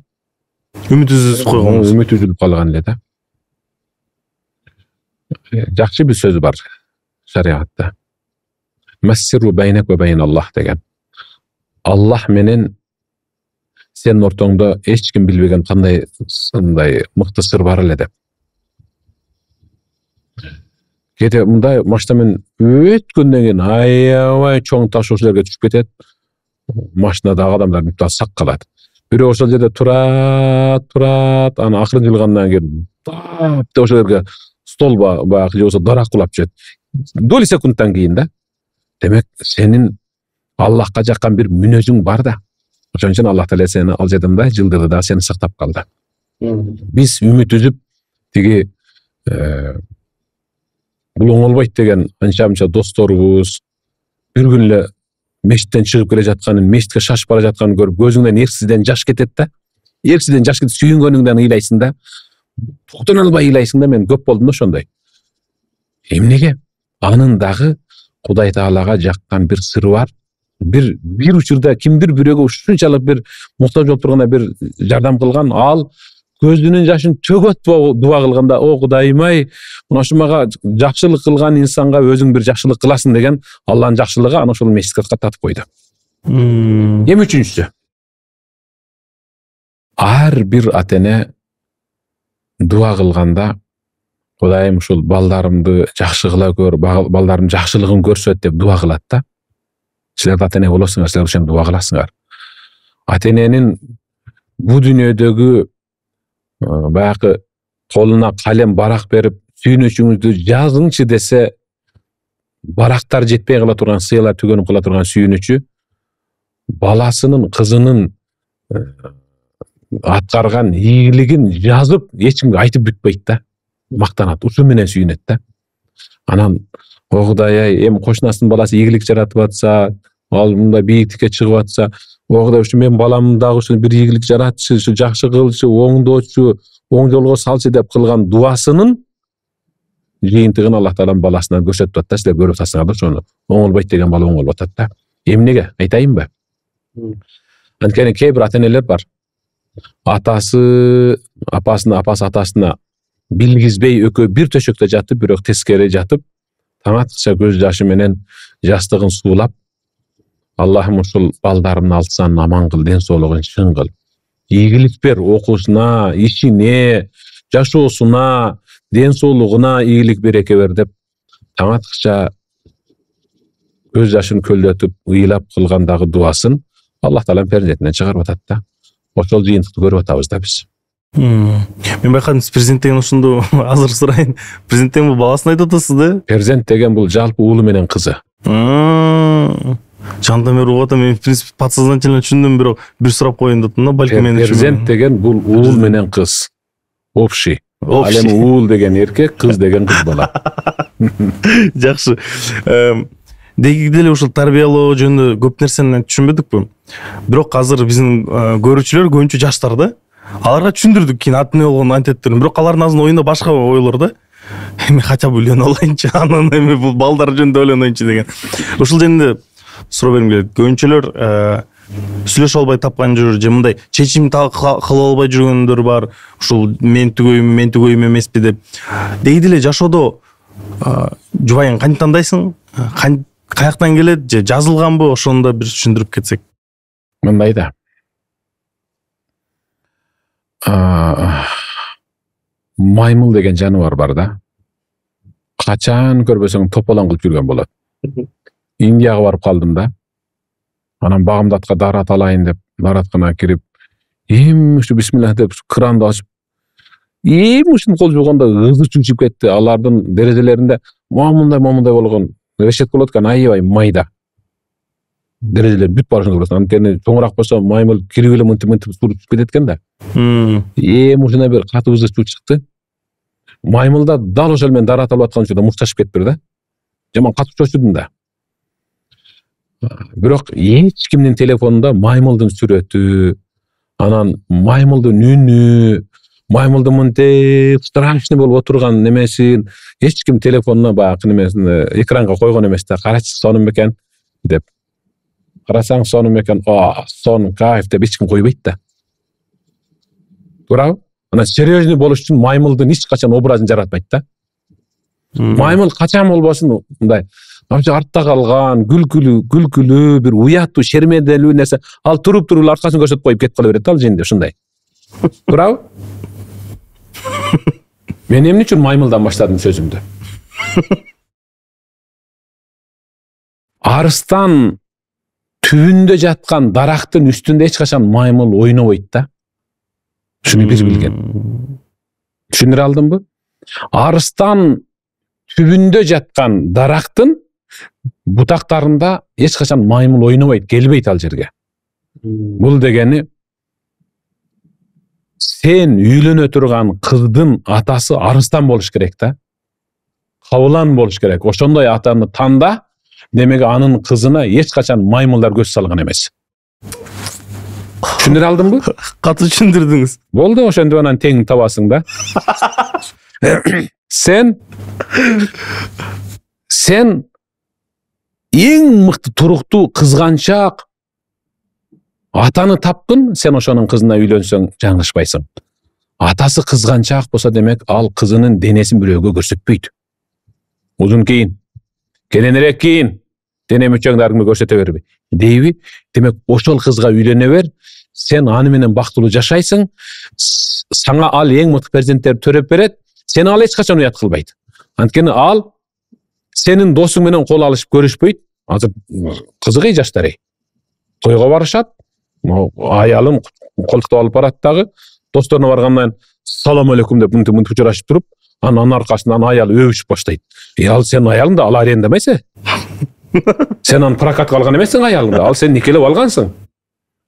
Үмүт үзүп койгон. Үмүт үзүлүп калган эле да. Жакшы бир сөз бар шариатта. Массиру байнак ва байна Аллах деген. Аллах менен сенин ортоңдо эч ким билбеген кандай мыкты сыр бар эле деп. Кете мындай машина мен өткөндөн кийин аябай чоң таш ошол жерге түшүп кетет. Машинадагы адамдар бүт сак калат. Бирөө ошол жерде турат, аны акырын жылгандан кийин тап ошол жерге стол баягы же болсо дарак кулап түшөт. Доли секундтан кийин да. Демек сенин Аллахка жаккан бир мүнөзүң бар да. Ошон үчүн Аллах Таала сени ал жерден жылдырды да, сени сактап калды. Биз үмүт үзүп тиги бул оңолбойт деген анча досторубуз, bir gün эле мешіттен шығып келе жатқанын, мешітке шашып бара жатқанын көріп, көзіңден еріксізден жаш кетеді да. Еріксізден жаш кетіп сүйінгөнүңдөн ыйлайсың да. Тоқтан албай ыйлайсың да, мен көп болдум да ошондой. Эмнеге? Анын дагы Кудай Таалага жаккан бир сыры бар. Bir учурда кимдир бирөөгө ушунчалык бир муктаж болуп турганда бир жардам кылган, ал көзүнүн жашын төгөт дуа кылганда, о Кудайым-ай, мына мага жакшылык кылган инсанга өзүң бир жакшылык кыласың деген Алланын жакшылыгы аны ошол мешитке каттатып койду. Эми үчүнчүсү. Ар бир ата-эне дуа кылганда Кудайым ушул балдарымды жакшы кыла көр, балдарымдын жакшылыгын көрсөт деп дуа кылат да. Силер ата-эне болосуңар, силер ошентип дуа кыласыңар. Ата-эненин бу дүйнөдөгү баягы колуна калем барак берип, сүйүнүчүңүздү жазыңчы десе, барактар жетпей кала турган, сыйлар түгөнүп кала турган сүйүнүчү баласынын, кызынын аткарган ийгилигин жазып, эч кимге айтып бүтпөйт да. Мактанат, ушу менен сүйүнөт да. Анан о Кудай-ай, эми кошунасынын баласы ийгилик жаратып атса, ал мындай бийиктикке чыгып атса, о Кудай, ушу менин балам дагы ушу бир ийгилик жаратчы, ушу жакшы кылчы, оңдоочу, оң жолго салчы деп кылган дуасынын жыйынтыгын Аллах Таалам баласына көрсөтүп атат да. Силер көрүп атасыңар да, ошону оңолбойт деген бала оңолуп атат да. Эмнеге? Айтайынбы? Анткени кээ бир ата-энелер бар. Атасы апасына, апасы атасына билгизбей экөө бир төшөктө жатып, бирок тескери жатып, таң аткыча көз жашы менен жастыгын суулап, Аллахым ушул балдарымдын алтысан аман кыл, ден соолугун чың кыл. Ийгилик бер, окуусуна, ишине, жашоосуна, ден соолугуна ийгилик береке бер деп таң аткыча көз жашын көлдөтүп, ыйлап кылгандагы дуасын Аллах Таалам перзентинен чыгарып атат да. Ошол жыйынтыкты көрүп атабыз да биз. Мен байкадым, сиз перзент деген ушунду азыр сурайын. Перзент деген бул баласын айтып атасыз да? Перзент деген бул жалпы уулу менен кызы. Жандам бери угат, мен в принципе подсознательно түшүндүм, бирок бир сурап коеюн деп атам да, балким мен. Перзент деген бул уул менен кыз. Общий. Ал эми уул деген эркек, кыз деген кыз бала. Жакшы. Деги деле ушул тарбиялоо жөнүндө көп нерсени түшүнбөдүкпү. Бирок азыр биздин көрүүчүлөр көбүнчө жаштар да. Аларга түшүндүрдүк кийин ата-эне болгону антеттерин, бирок алардын азыр оюнда башка ойлор да. Эми хотя бы үйлөнүп алайынчы, анан эми бул балдар жөнүндө ойлонойнчу деген. Ушул жөнүндө суроо бергим келет. Көбүнчөлөр сүйлөшө албай тапкан жүр, же мындай чечим кыла албай жүргөндөр бар. Ушул мен түгөйүм эмеспи деп. Деги деле жашоодо жубайың кантип тандайсың? Каяктан келет, же жазылганбы? Ошону да бир түшүндүрүп кетсек. Мындай да. Маймыл деген жаныбар бар да. Качан көрбөсөң тополоң кылып жүргөн болот. Индияга барып калдым да. Анан багымдатка дарат алайын деп, даратканага кирип, ушу бисмилlah деп кранды ачып, ушуну кол жууганда ызы чүгүп кетти. Алардын дерезелеринде момундай болгон решетка болот экен, аябай майда. Дережелер бүт барышын көрөсүң. Анткени чоңураак болсо маймыл кирип эле мынтип суруп түшүп кетет экен да. Ушундай бир катуу ызы чуу чыкты. Маймылда дал ошол менен дарат алып аткан учурда мушташып кетиптир да. Жаман катуу чочудум да. Бирок эч кимдин телефонунда маймылдын сүрөтү, анан маймылдын үнү, маймылдын мынтип страшный болуп отурган немесин эч ким телефонуна баягы немесин экранга койгон эмес да. Карачы сонун бекен деп. Карасаң сонун экен, сон кайф деп эч ким койбойт да. Туурабы? Анан серьезный болуш үчүн маймылдын эч качан образын жаратпайт да. Маймыл качан болбосун мындай артта калган, күлкүлүү, бир уяттуу, шермеделүү нерсе, ал туруп аркасын көрсөтүп коюп кетип кала берет ал жөнүндө ушундай. Туурабы? Мен эмне үчүн маймылдан баштадым сөзүмдү? Арыстан түбүндө жаткан дарактын үстүндө эч качан маймыл ойнобойт да. Шуну бир билген. Түшүндүрө алдымбы? Арыстан түбүндө жаткан дарактын бутактарында эч качан маймыл ойнобойт, келбейт ал жерге. Бул дегени сен үйлөнө турган кыздын атасы арыстан болуш керек да. Кабылан болуш керек. Ошондой атаны танда, Demek anın kızına eç kaçan maymунlar göz salgan emес. Düşündüre aldın mı? Каты түшүндүрдүңүз. Болды ошондо анан тең табасың да. Sen эң мыкты туруктуу кызганчак атаны тапкын, сен ошонун кызына үйлөнсөң жаңылышпайсың. Атасы кызганчак болсо демек ал кызынын денесин бирөөгө көрсөтпөйт. Узун кийин, кененирээк кийин, дене мүчөңдөрүңдү көрсөтө бербей. Дейби? Демек ошол кызга үйлөнө бер, сен аны менен бактылуу жашайсың, сага ал эң мыкты перзенттерди төрөп берет, сени ал эч качан уят кылбайт. Анткени ал сенин досуң менен кол алышып көрүшпөйт. Азыр кызыгый жаштар тойго барышат, аялын колтуктап алып барат дагы, досторуна баргандан салам алейкум деп мынтип учурашып туруп, анын аркасынан аял өбүшүп баштайт. Ал сенин аялың да, ал аренда эмес. Сен аны прокатка алган эмессиң аялыңды, ал сен никелеп алгансың.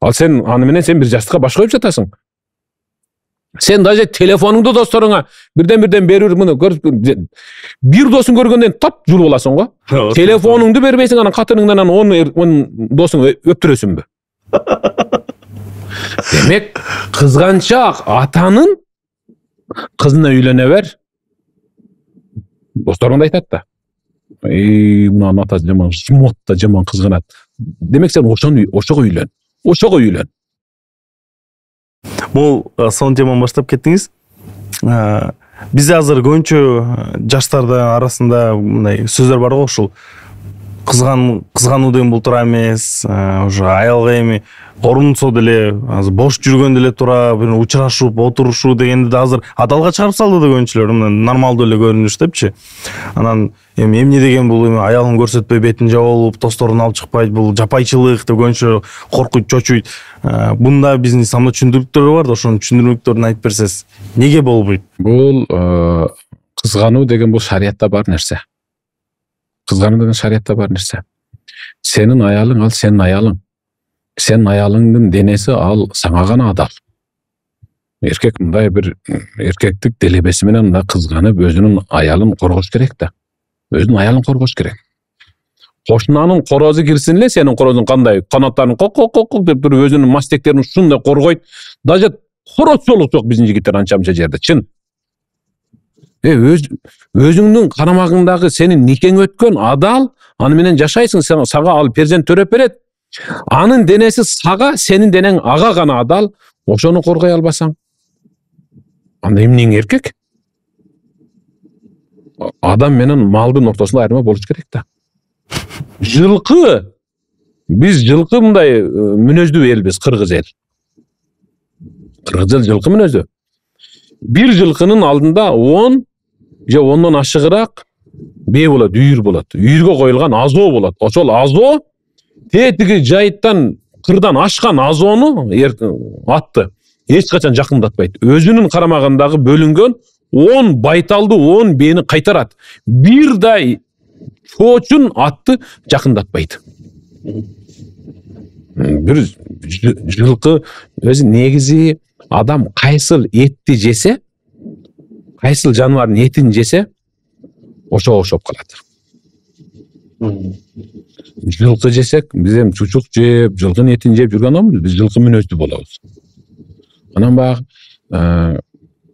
Ал сен аны менен сен бир жастыкка баш коюп жатасың. Сен даже телефонуңду досторуңа бирден берип муну көрүп, бир досуң көргөндөн тап жулуп аласың го. Телефонуңду бербейсиң, анан катыныңдан 10 досуң өптүрөсүңбү? Демек, кызганчак атанын кызына үйлөнө бер. Досторуң да айтат да. Мунун атасы жаман, жмот да жаман кызганат. Демек сен ошого үйлөн. Ошого үйлөн. Бул сон теманы баштап кеттиңиз. Бизде азыр көбүнчө жаштардын арасында мындай сөздөр бар го, ушул кызгануу деген бул туура эмес, уже аялга эми орунсо деле азыр бош жүргөн деле туура, бир учурашып отурушуу дегенди да азыр адалга чыгарып салды да көбүнчөлөр, мына нормалдуу эле көрүнүш депчи. Анан эми эмне деген бул, эми аялын көрсөтпөй бетин жабылып, досторун алып чыкпайт, бул жапайчылык деп көбүнчө коркуйт, чочуйт. Бунда биздин исламда түшүндүрүктөр бар да, ошонун түшүндүрүктөрүн айтып берсеңиз, неге болбойт? Бул кызгануу деген бул шариятта бар нерсе. Кызгануу деген шариятта бар нерсе. Сенин аялың, ал сенин аялың. Сенин аялыңдын денеси ал сага гана адал. Эркек мындай бир эркектик делебеси менен мындай кызганып өзүнүн аялын коргош керек да. Өзүнүн аялын коргош керек. Кошунанын корозу кирсин эле, сенин корозуң кандай канаттарын кок деп туруп өзүнүн мастектерин ушундай коргойт. Даже корозчолук жок биздин жигиттер анча-мынча жерде, чын. Өзүңдүн карамагыңдагы сенин никең өткөн адал, аны менен жашайсың, сага ал перзент төрөп берет. Анын денеси сага, сенин денең ага гана адал, ошону коргой албасаң. Анда эмнең эркек? Адам менен малдын ортосунда айырма болуш керек да. Жылкы, биз жылкы мындай мүнөздүү элбиз, кыргыз эл. Кыргыз эл жылкы мүнөздүү. Бир жылкынын алдында 10 же 10дон ашыгыраак бээ болот, үйүр болот. Үйүргө коюлган азоо болот. Ошол азоо тетиги жайыттан кырдан ашкан азоону атты эч качан жакындатпайт. Өзүнүн карамагындагы бөлүнгөн 10 байталды 10 бээни кайтарат. Бир да чоочун атты жакындатпайт. Бир жылкы өзү негизи адам кайсыл этти жесе, кайсыл жаныбардын этин жесе, ошого окшоп калат. Жылкы жесек, биз эми чучук жеп, жылкынын этин жеп жүргөн адамбыз, биз жылкы мүнөздүү болобуз. Анан баягы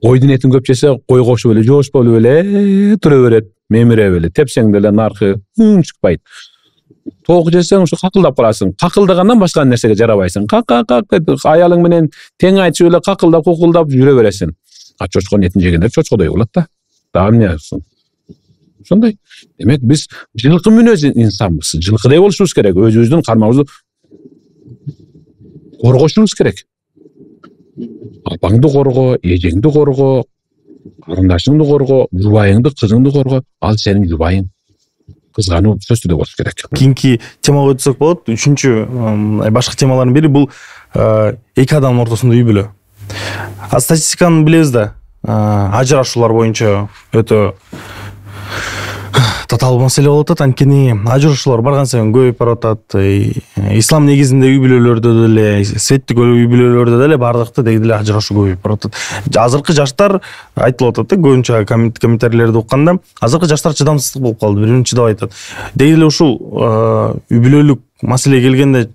койдун этин көп жесе, кой кошуп эле, жоошуп эле тура берет, мемире эле, тепсең деле наркы чыкпайт. Тоок жесең, ушу какылдап каласың. Какылдагандан башка нерсеге жарабайсың. Аялың менен тең айтышып эле какылдап, кукулдап жүрө бересиң. Чочконун этин жегендер чочкодой болот да. Дагы эмне болсун? Ошондой. Демек биз жылкы мүнөз инсанбыз. Жылкыдай болушубуз керек. Өзүбүздүн кармагыбызды коргошубуз керек. Апаңды корго, эжеңди корго, карындашыңды корго, жубайыңды, кызыңды корго. Ал сенин жубайың. Кызгануу сөзсүздө болуш керек. Кийинки темага өтсөк болот. Үчүнчү башка темалардын бири бул эки адамдын ортосунда үй бүлө. Статистиканы билебиз да. Ажырашуулар боюнча өтө татаал маселе болуп атат. Анткени ажырашуулар барган сайын көбөйүп баратат. Ислам негизинде үй бүлөлөрдө деле, светтик үй бүлөлөрдө деле бардыкта деги деле ажырашуу көбөйүп баратат. Азыркы жаштар айтылып атат, көбүнчө комментарийлерди укканда, азыркы жаштар чыдамсыздык болуп калды, биринчи чыдап айтат. Деги деле ушул үй бүлөлүк маселе келгенде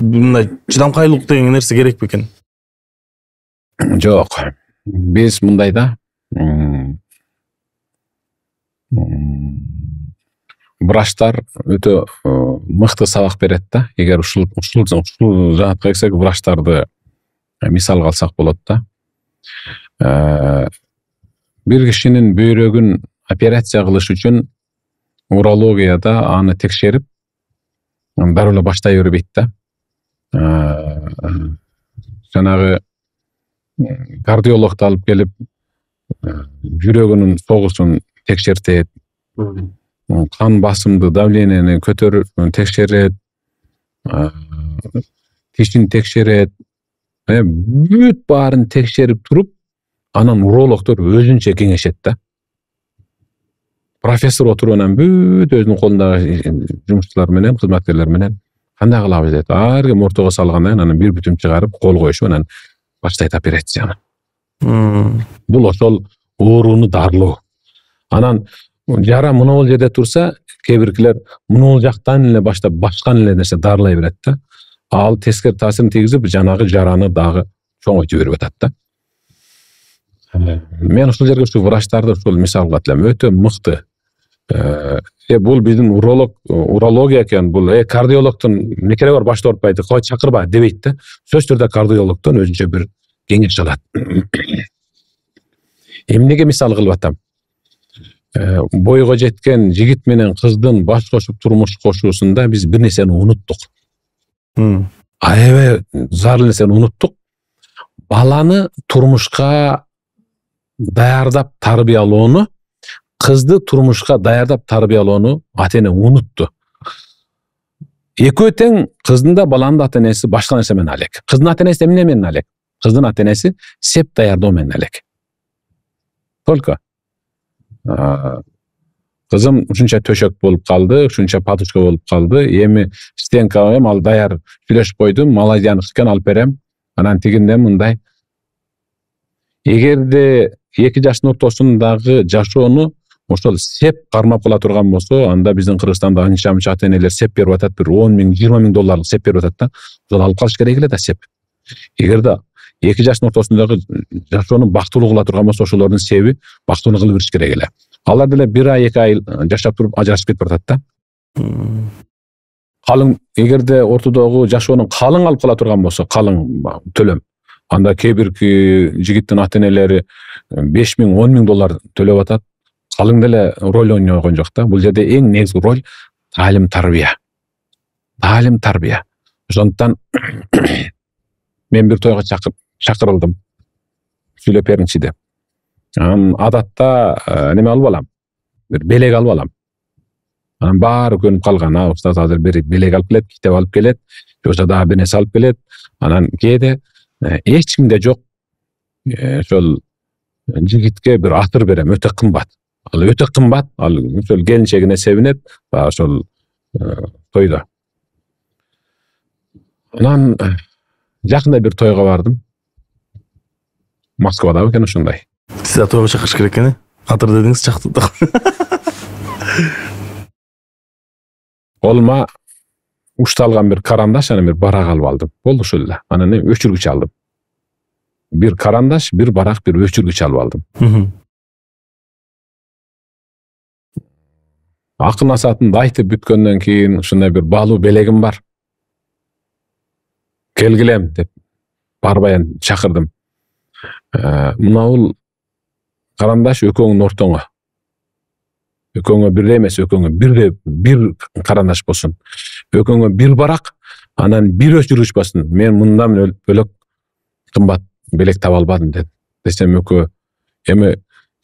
мындай чыдамкайлык деген нерсе керек бекен? Жок. Биз мындай да врачтар өтө мыкты сабак берет да. Эгер ушул жаатка келсек, врачтарды мисалга алсак болот да. Бир кишинин бөйрөгүн операция кылыш үчүн урологияда аны текшерип, баары эле баштай бербейт да. Жанагы кардиологду алып келип, жүрөгүнүн согушун текшертет, кан басымды, давлениени көтөрүп текшерет, тишин текшерет, бүт баарын текшерип туруп, анан урологдор өзүнчө кеңешет да. Профессор отуруп анан бүт өзүнүн колундагы жумушчулар менен, кызматкерлер менен кандай кылабыз дейт. Ар ким ортого салгандан кийин анан бир бүтүм чыгарып, кол коюшуп анан баштайт операцияны. Бул ошол ооруну дарылоо. Анан жара мынабул жерде турса, кээ биркилер мынабул жактан эле баштап башкан эле нерсе дарылай берет да. Ал тескери таасирин тийгизип, жанагы жараны дагы чоңойтуп берип атат да. Мен ушул жерге ушу врачтарды ушул мисал кылат элем. Өтө мыкты. Бул биздин урология экен, бул кардиологдун не кереги бар, башты оорутпайды, кой чакырба дебейт да. Сөзсүз түрдө кардиологдон өзүнчө бир кеңеш алат. Эмнеге мисал кылып атам? Бойго жеткен жигит менен кыздын баш кошуп турмуш кошуусунда биз бир нерсени унуттук. Аябай зарыл нерсени унуттук. Баланы турмушка даярдап тарбиялоону, кызды турмушка даярдап тарбиялоону ата-эне унутту. Экөө тең, кыздын да баланын да ата-энеси башка нерсе менен алек. Кыздын ата-энеси эмне менен алек? Кыздын ата-энеси сеп даярдоо менен алек. Только кызым ушунча төшөк болуп калды, ушунча подушка болуп калды, эми стенка коем, ал даяр сүйлөшүп койдум, малайзияныкы экен, алып берем. Анан тигинден мындай. Эгерде 2 жаштын ортосундагы жашоону ошол сеп кармап кала турган болсо, анда биздин Кыргызстанда анча-мынча ата-энелер сеп берип атат, бир 10 миң, 20 миң долларлык сеп берип атат да. Ошол алып калыш керек эле да сеп. Эгерде 2 жаштын ортосундагы жашоону бактылуу кыла турган болсо, ошолордун себи бактылуу кылып бериш керек эле. Алар деле 1 ай, 2 ай жашап туруп ажырашып кетип атат да. Калың, эгерде ортодогу жашоонун калың алып кала турган болсо, калың төлөм. Анда кээ бирки жигиттин ата-энелери 5 миң, 10 миң доллар төлөп атат. Калың деле роль ойногон жок да. Бул жерде эң негизги роль таалим тарбия. Таалим тарбия. Ошондуктан мен бир тойго чакырылдым. Сүйлөп бериңчи деп. Адатта неме алып алам? Бир белек алып алам. Анан баары көнүп калган. Устаз азыр бир белек алып келет, китеп алып келет, жокса дагы бир нерсе алып келет. Анан кээде эч кимде жок ошол жигитке бир атыр берем, өтө кымбат. Ал өтө кымбат, ал ошол келинчегине себинет, ошол тойдо. Анан жакында бир тойго бардым. Москвада экен ошондой. Сиз тойго чакырыш керек экен, атыр дедиңиз, чактырдык. Колума ушталган бир карандаш, анан бир барак алып алдым. Болду ушул эле. Анан өчүргүч алдым. Бир карандаш, бир барак, бир өчүргүч алып алдым. Акыл насаатымды айтып бүткөндөн кийин ушундай бир баалуу белегим бар. Келгилем деп барбай чакырдым. Мына бул карандаш экөөңүн ортоңо. Экөөңө бирдей эмес, экөөңө бир карандаш болсун. Экөөңө бир барак, анан бир өчүргүч болсун. Мен мындан бөлөк кымбат белек таба албадым десем, экөө эми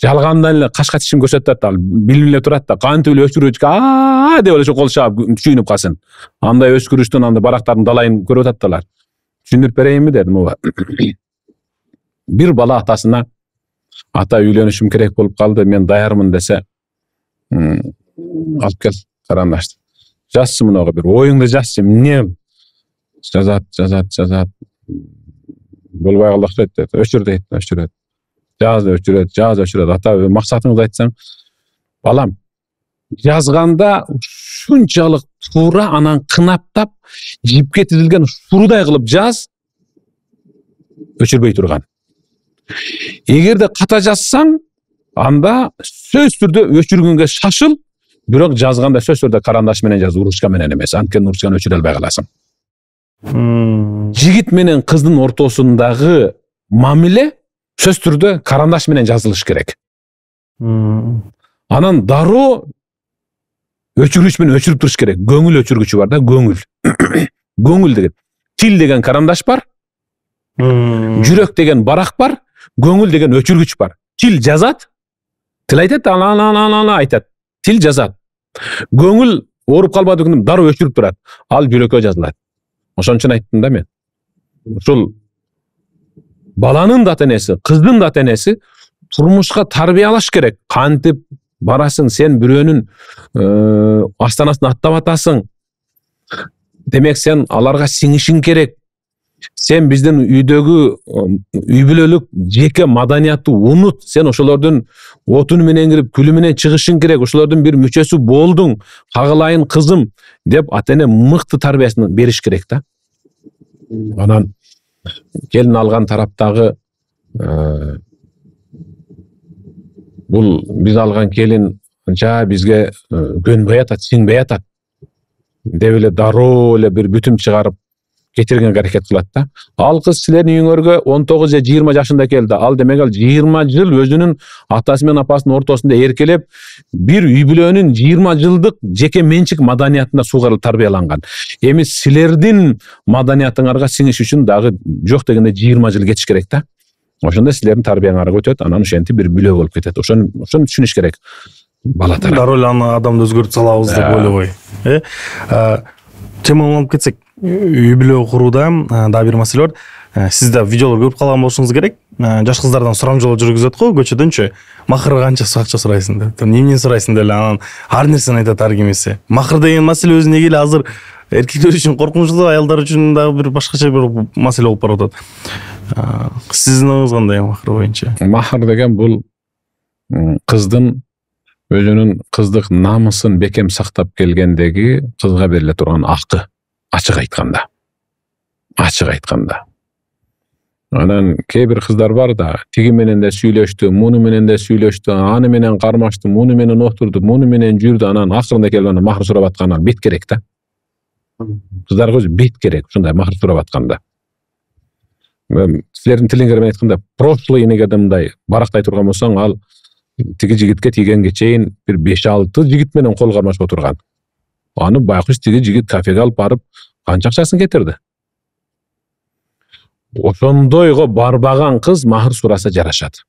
жалгандан эле кашка тишим көрсөтөт, ал билип эле турат да, кантип эле өчүргүчкө деп эле кол чаап чүйүнүп калсын. Андай өчүргүчтүн анда барактардын далайын көрүп атат алар. Түшүндүрүп берейинби дедим. Ооба. Бир бала атасына, ата үйлөнүшүм керек болуп калды, мен даярмын десе, алып кел карандашты. Жазсы мынага бир оюңду жазсы. Эмне? Жазат. Болбай калды окшойт дейт. Өчүрөт. Жаз өчүрөт. Ата максатыңызды айтсаң, балам, жазганда шунчалык туура анан кынаптап, жипке тизилген шурудай кылып жаз, өчүрбөй турган. Эгерде ката жазсаң, анда сөз түрдө өчүргөнгө шашыл, бирок жазганда сөз түрдө карандаш менен жаз, ручка менен эмес. Анткени ручканы өчүрө албай каласың. Жигит менен кыздын ортосундагы мамиле сөз түрдө карандаш менен жазылыш керек. Анан дароо өчүргүч менен өчүрүп туруш керек. Көңүл өчүргүчү бар да, көңүл. Көңүл деген, тил деген карандаш бар. Жүрөк деген барак бар, көңүл деген өчүргүч бар. Тил жазат, тил айтат, айтат. Тил жазат. Көңүл ооруп калбады күнүм дароо өчүрүп турат. Ал жүрөккө жазылат. Ошон үчүн айттым да мен. Ушул баланын да ата-энеси, кыздын да ата-энеси турмушка тарбиялаш керек. Кантип барасың, сен бирөөнүн астанасын аттап атасың. Демек сен аларга сиңишиң керек. Сен биздин үйдөгү үй бүлөлүк жеке маданиятты унут. Сен ошолордун отуну менен кирип, күлү менен чыгышың керек. Ошолордун бир мүчөсү болдуң. Кагылайын кызым деп ата-эне мыкты тарбиясын бериш керек да. Анан келин алган тараптагы бул биз алган келин бизге көнбөй атат, сиңбей атат деп эле дароо эле бир бүтүм чыгарып кетирген аракет кылат да. Ал кыз силердин үйүңөргө 19 же 20 жашында келди. Ал демек ал 20 жыл өзүнүн атасы менен апасынын ортосунда эркелеп, бир үй бүлөнүн 20 жылдык жеке менчик маданиятына сугарылып тарбияланган. Эми силердин маданиятыңарга сиңиш үчүн дагы жок дегенде 20 жыл кетиш керек да. Ошондо силердин тарбияңарга өтөт, анан ошентип бир бүлө болуп кетет. Ошону түшүнүш керек. Бала тарап. Дароо эле аны адамды өзгөртүп салабыз деп ойлобой. Теманы алып кетсек, үй бүлө курууда дагы бир маселе бар. Сиз да видеолор көрүп калган болушуңуз керек. Жаш кыздардан сурамжылоо жүргүзөт го көчөдөнчү. Махыр канча акча сурайсың деп. Эмнени сурайсың деп анан ар нерсени айтат ар кимиси. Махыр деген маселе өзүнө эле азыр эркектер үчүн коркунучтуу, аялдар үчүн дагы бир башкача бир маселе болуп барып атат. Сиздин оюңуз кандай махыр боюнча? Махыр деген бул кыздын өзүнүн кыздык намысын бекем сактап келгендеги кызга бериле турган акы. Ачык айтканда. Анан кээ бир кыздар бар да, тиги менен да сүйлөштү, муну менен да сүйлөштү, аны менен кармашты, муну менен отурду, муну менен жүрдү, анан акырында келип анан махыр сурап атканда бет керек да. Кыздарга өзү бет керек, ушундай махыр сурап атканда. Силердин тилиңер менен айтканда, прошлый эгерде мындай барактай турган болсоң, ал тиги жигитке тигенге чейин бир 5-6 жигит менен кол кармашып отурган. Аны байкуш тиги жигит кафеге алып барып канча акчасын кетирди. Ошондойго барбаган кыз махыр сураса жарашат.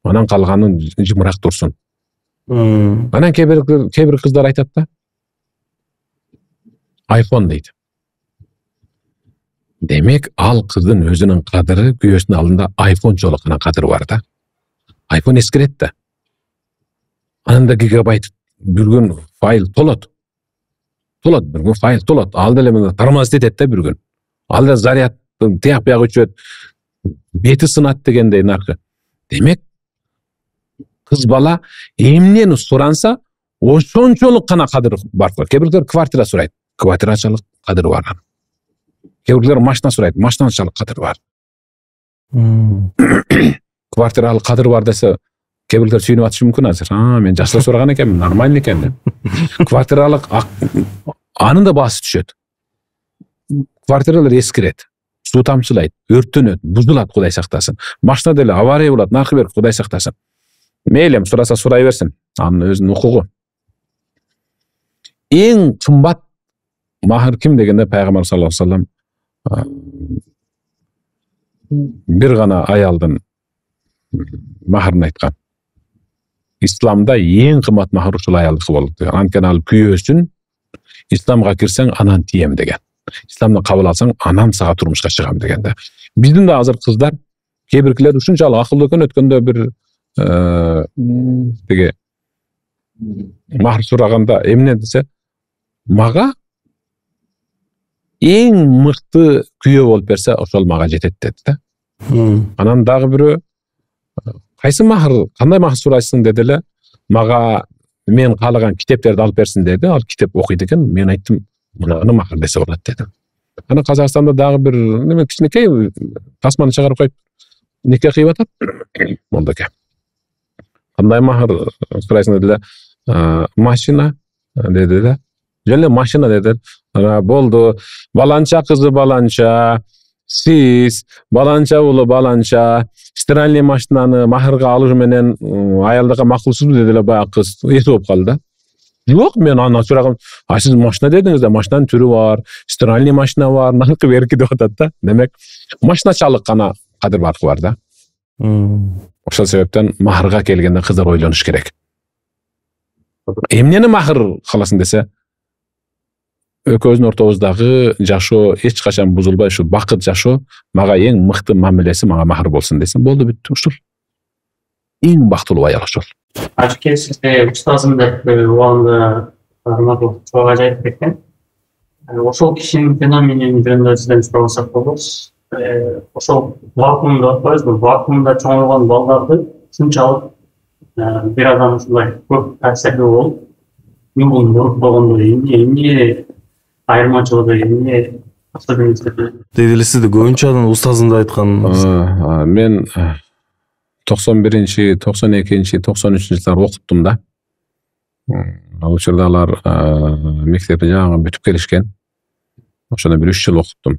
Анан калганын жымыраак турсун. Анан кээ бир кыздар айтат да, iPhone дейт. Демек ал кыздын өзүнүн кадыры күйөөсүнүн алдында iPhone жолуккан кадыры бар да. iPhone эскирет да. Анында гигабайт бүргөн файл толот. Бүргөн файл толот. Ал деле тормоз этет да бүргөн. Ал да заряд тияк бияк өчөт. Бети сынат дегендей наркы. Демек кыз бала эмнени суранса, ошончолук гана кадыр бар. Кээ бирлер квартира сурайт. Квартирачылык кадыры бар. Кээ бирлер машина сурайт. Машиначылык кадыры бар. Квартиралык кадыр бар десе, кээ бирлер сүйүнүп атышы мүмкүн азыр. Мен жашта сураган экенмин, нормально экен деп. Квартиралык анын да баасы түшөт. Квартиралар эскирет, суу тамчылайт, өрттөнөт, бузулат, Кудай сактасын. Машина деле авария болот, наркы берип, Кудай сактасын. Мейлем сураса сурай берсин, анын өзүнүн укугу. Эң кымбат махыр ким дегенде Пайгамбар саллаллаху алейхи вассалам бир гана аялдын махырын айткан. Исламда эң кымбат махыр ушул аялдыкы болот деген. Анткени ал күйөөсүн исламга кирсең анан тием деген. Исламды кабыл алсаң анан сага турмушка чыгам дегенде. Биздин да азыр кыздар кээ биркилер ушунчалык акылдуу экен, өткөндө бир тиги Махр сураганда эмне десе, мага эң мыкты күйөө болуп берсе, ошол мага жетет деди да. Анан дагы бирөө кайсы махр, кандай махр сурайсың деди эле, мага мен каалаган китептерди алып берсин деди. Ал китеп окуйт экен. Мен айттым, мунаны махр десе болот дедим. Анан Казакстанда дагы бир неме кичинекей тасманы чыгарып коюп нике кыйып атат. Молдоке. Кандай махр сурайсың деди эле, машина деди да. Жөн эле машина деди. Болду, баланча кызы баланча, сиз баланча уулу баланча, стиральный машинаны махырга алуу менен аялдыкка макулсузбу деди эле баягы кыз. Эси болуп калды да. Жок, мен аны сурагам, сиз машина дедиңиз да, машинанын түрү бар, стиральный машина бар, наркы берки деп атат да. Демек, машиначалык гана кадыр баркы бар да. Ошол себептен махырга келгенде кыздар ойлонуш керек. Эмнени махыр кыласың десе, экөөбүздүн ортобуздагы жашоо эч качан бузулбай, ушу бакыт жашоо мага эң мыкты мамилеси мага махыр болсун десем, болду, бүттү, ушул. Эң бактылуу аял ошол. Ачык сизде устазым деп убагында Раматов чоң ажайып кеткен. Ошол кишинин феноменин жөнүндө сизден сурасак болот. Ошол вакуумду атпайбызбы? Вакуумда чоңойгон балдарды ушунчалык бир адам ушундай көп таасирдүү болуп, бул болгондо эмне айырмачылыгы, эмне особенностьтери? Деди эле сизди көбүнчө адам устазым деп айткан. Мен 91-чи, 92-чи, 93-чи жылдары окуттум да. Ал учурда алар мектепти жаңы бүтүп келишкен. Ошондо бир 3 жыл окуттум.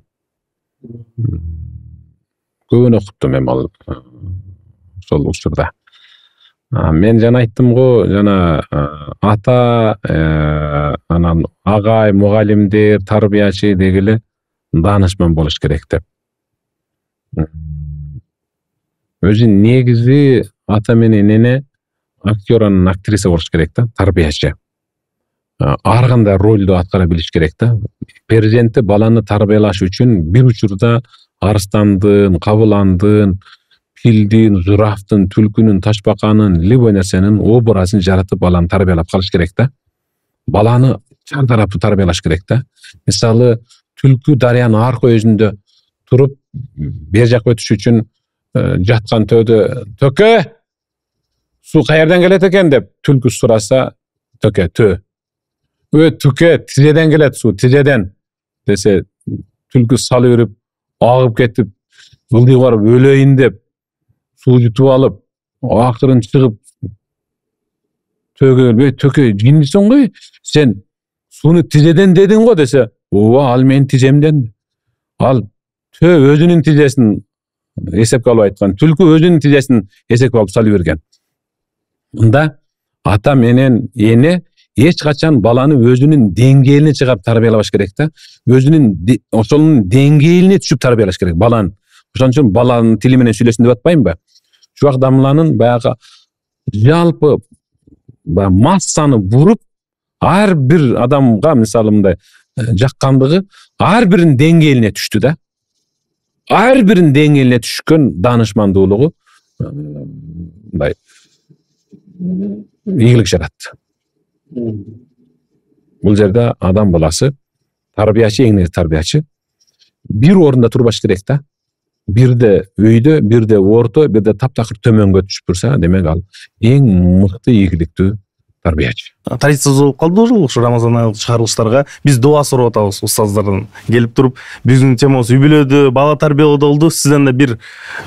Көбүн окуттум мен ал ошол учурда. Мен жана айттым го, жана ата, анан агай, мугалимдер, тарбиячы дегиле даанышман болуш керек деп. Өзү негизи ата менен эне актер анан актриса болуш керек да, тарбиячы. Ар кандай ролду аткара билиш керек да. Перзентти баланы тарбиялаш үчүн бир учурда арстандын, кабыландын, пилдин, журафтын, түлкүнүн, ташбаканын, любой нерсенин образын жаратып баланы тарбиялап калыш керек да. Баланы чар тараптуу тарбиялаш керек да. Мисалы, түлкү дарыянын аркы өзүндө туруп, бер жакка өтүш үчүн жаткан төөдө төкө суу каерден келет экен деп түлкү сураса, төкө түкө тизеден келет суу, тизеден десе, түлкү салып берип агып кетип, ылдый барып өлөйүн деп суу жутуп алып, акырын чыгып төкө жиндисиң ғой, сен сууну тизеден дедиң го десе, ооба, ал менин тиземден. Ал өзүнүн тизесин эсепке алып айткан, түлкү өзүнүн тизесин эсепке алып салып берген. Мында ата менен эне эч качан баланы өзүнүн деңгээлине чыгарып тарбиялабаш керек да. Өзүнүн ошонун деңгээлине түшүп тарбиялаш керек баланы. Ошон үчүн баланын тили менен сүйлөсүн деп атпаймынбы? Чубак дамланын баягы жалпы массаны буруп, ар бир адамга мисалы мындай жаккандыгы ар биринин деңгээлине түштү да. Ар биринин деңгээлине түшкөн даанышмандуулугу мындай ийгилик жаратты. Бул жерде адам баласы тарбиячы, эң негизи тарбиячы бир орунда турбаш керек да. Бирде өйдө, бирде орто, бирде таптакыр төмөнгө түшүп турса, демек ал эң мыкты ийгиликтүү тарбиячы. Традиция болуп калды ошо Рамазан айылык чыгарылыштарга биз дуа сурап атабыз устаздардан. Келип туруп, биздин темабыз үй бүлөдө бала тарбиялоодо болду. Сизден да бир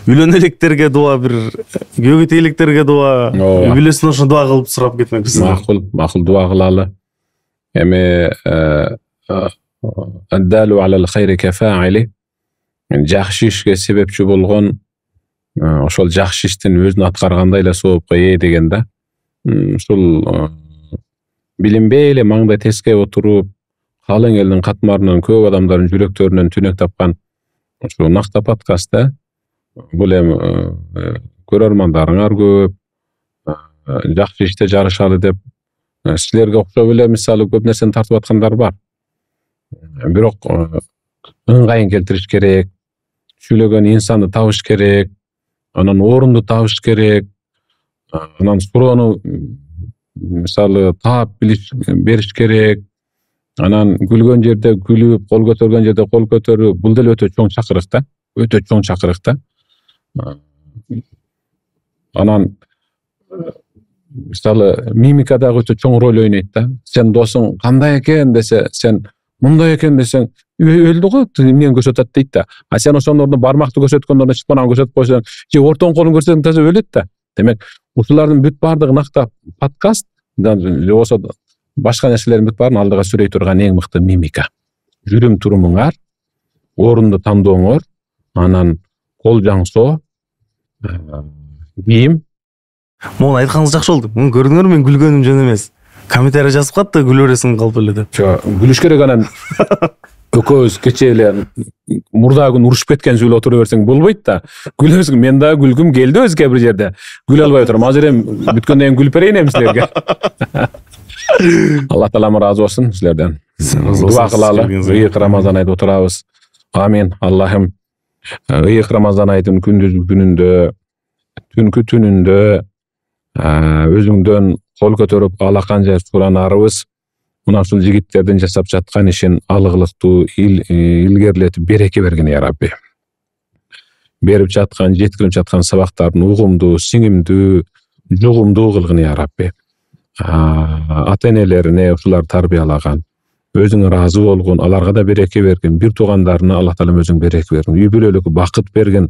үйлөнө электерге дуа, бир күйөөгө телектерге дуа, үй бүлөсүнө ошо дуа кылып сурап кетмекпиз. Макул дуа кылалы. Эми аддалу алал хайри кафаили. Жакшы ишке себепчи болгон ошол жакшы иштин өзүн аткаргандай эле соопко ээ деген да. Ушул билинбей эле маңдай тескей отуруп, калың элдин катмарынан көп адамдардын жүрөктөрүнөн түнөк тапкан ушул накта подкастта бул эми көрөрмандарыңар көп, жакшы иште жарышалы деп силерге окшоп эле мисалы көп нерсени тартып аткандар бар. Бирок ыңгайын келтириш керек, сүйлөгөн инсанды табыш керек, анан орунду табыш керек, анан суроону мисалы таап бериш керек. Анан күлгөн жерде күлүп, кол көтөргөн жерде кол көтөрүп, бул деле өтө чоң чакырык да. Өтө чоң чакырык да. Анан мисалы мимикадагы өтө чоң роль ойнойт да. Сен досуң кандай экен десе, сен мындай экен десең, өлдү го, эмнени көрсөтөт дейт да. А сен ошондон ордуна бармакты көрсөткөндөн ордуна чыкпанан көрсөтүп койсоң, же ортоң колун көрсөтсөң таза өлөт да. Демек, ушулардын бүт баардыгы накта подкаст, же болсо башка нерселердин бүт баарын алдыга сүрөй турган эң мыкты мимика. Жүрүм турумуңар, орунду тандооңор, анан кол жаңсоо, кийим. Могун айтканыңыз жакшы болду. Муну көрдүңөр, мен күлгөнүм жөн эмес. Комментарий жазып катты, күлө бересиң калп эле деп. Күлүш керек, анан экөөбүз кече эле мурда күн урушуп кеткенбиз эле отура берсең болбойт да. Күлөсүң, мен да күлгүм келди өзгө бир жерде. Күлө албай отурам. Азыр эми бүткөндөн кийин күлүп берейин эми силерге. Алла таалам разы болсун силерден. Дуа кылалы. Ыйык Рамазан айында отурабыз. Амин. Аллахым ыйык Рамазан айдын күндүзгү күнүндө, түнкү түнүндө өзүңдөн кол көтөрүп алакан жер суранарыбыз. Мына ушул жигиттердин жасап жаткан ишин алыгылыктуу илгерилетип береке бергин я Рабби. Берип жаткан, жеткирип жаткан сабактардын угумдуу, сиңимдүү, жугумдуу кылгын я Рабби. Ата-энелерине ушулар тарбиялаган, өзүң ыраазы болгон, аларга да береке бергин, бир туугандарына Аллах таалам өзүң береке бергин, үй бүлөлүккө бакыт бергин,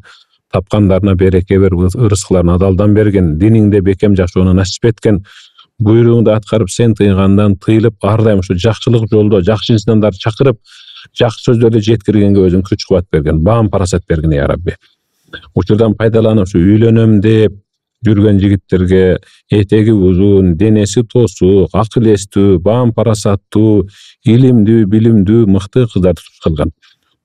тапкандарына береке бергин, ырыскыларына адалдан бергин, диниңде бекем жашоону насип эткин, буйругуңду аткарып, сен тыйгандан тыйылып, ар дайым ушу жакшылык жолдо, жакшы инсандарды чакырып, жакшы сөздөрдү жеткиргенге өзүң күч кубат бергин, баам парасат бергин я Рабби. Учурдан пайдаланып, ушу үйлөнөм деп жүргөн жигиттерге этеги узун, денеси тосук, акыл эстүү, баам парасаттуу, илимдүү, билимдүү, мыкты кыздарды туш кылган.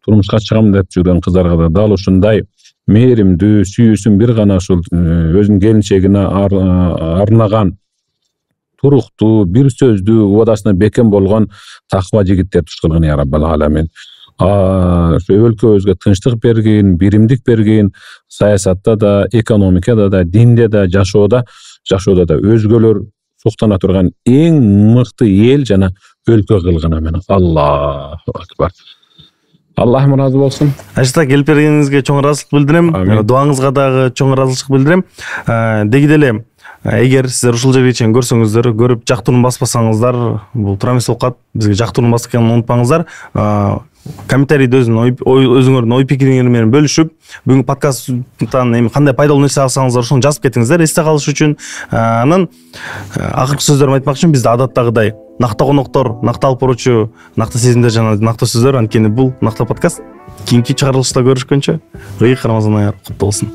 Турмушка чыгам деп жүргөн кыздарга да дал ушундай мээримдүү, сүйүүсүн бир гана ушул өзүнүн келинчегине арнаган, туруктуу, бир сөздүү, убадасына бекем болгон таква жигиттер туш кылгын я Раббал аламин. Өлкөбүзгө тынчтык бергин, биримдик бергин, саясатта да, экономикада да, динде да, жашоодо да өзгөлөр суктана турган эң мыкты эл жана өлкө кылгын. Амин. Аллаху акбар. Аллахым разы болсун. Ажыта келип бергениңизге чоң ыраазычылык билдирем. Дуаңызга дагы чоң ыраазычылык билдирем. Деги деле эгер сиздер ушул жерге чейин көрсөңүздөр, көрүп жактырууну баспасаңыздар, бул туура эмес болуп калат. Бизге жактырууну басып экенин унутпаңыздар. Комментарийде өзүңөрдүн ой пикириңер менен бөлүшүп, бүгүнкү подкасттан эми кандай пайдалуу нерсе алсаңыздар, ошону жазып кетиңиздер, эсте калыш үчүн. Анан акыркы сөздөрүмү айтмак үчүн бизде адаттагыдай накта коноктор, накта алып баруучу, накта сезимдер жана накта сөздөр, анткени бул накта подкаст. Кийинки чыгарылышта көрүшкөнчө, ыйык Рамазан айы куттуу болсун.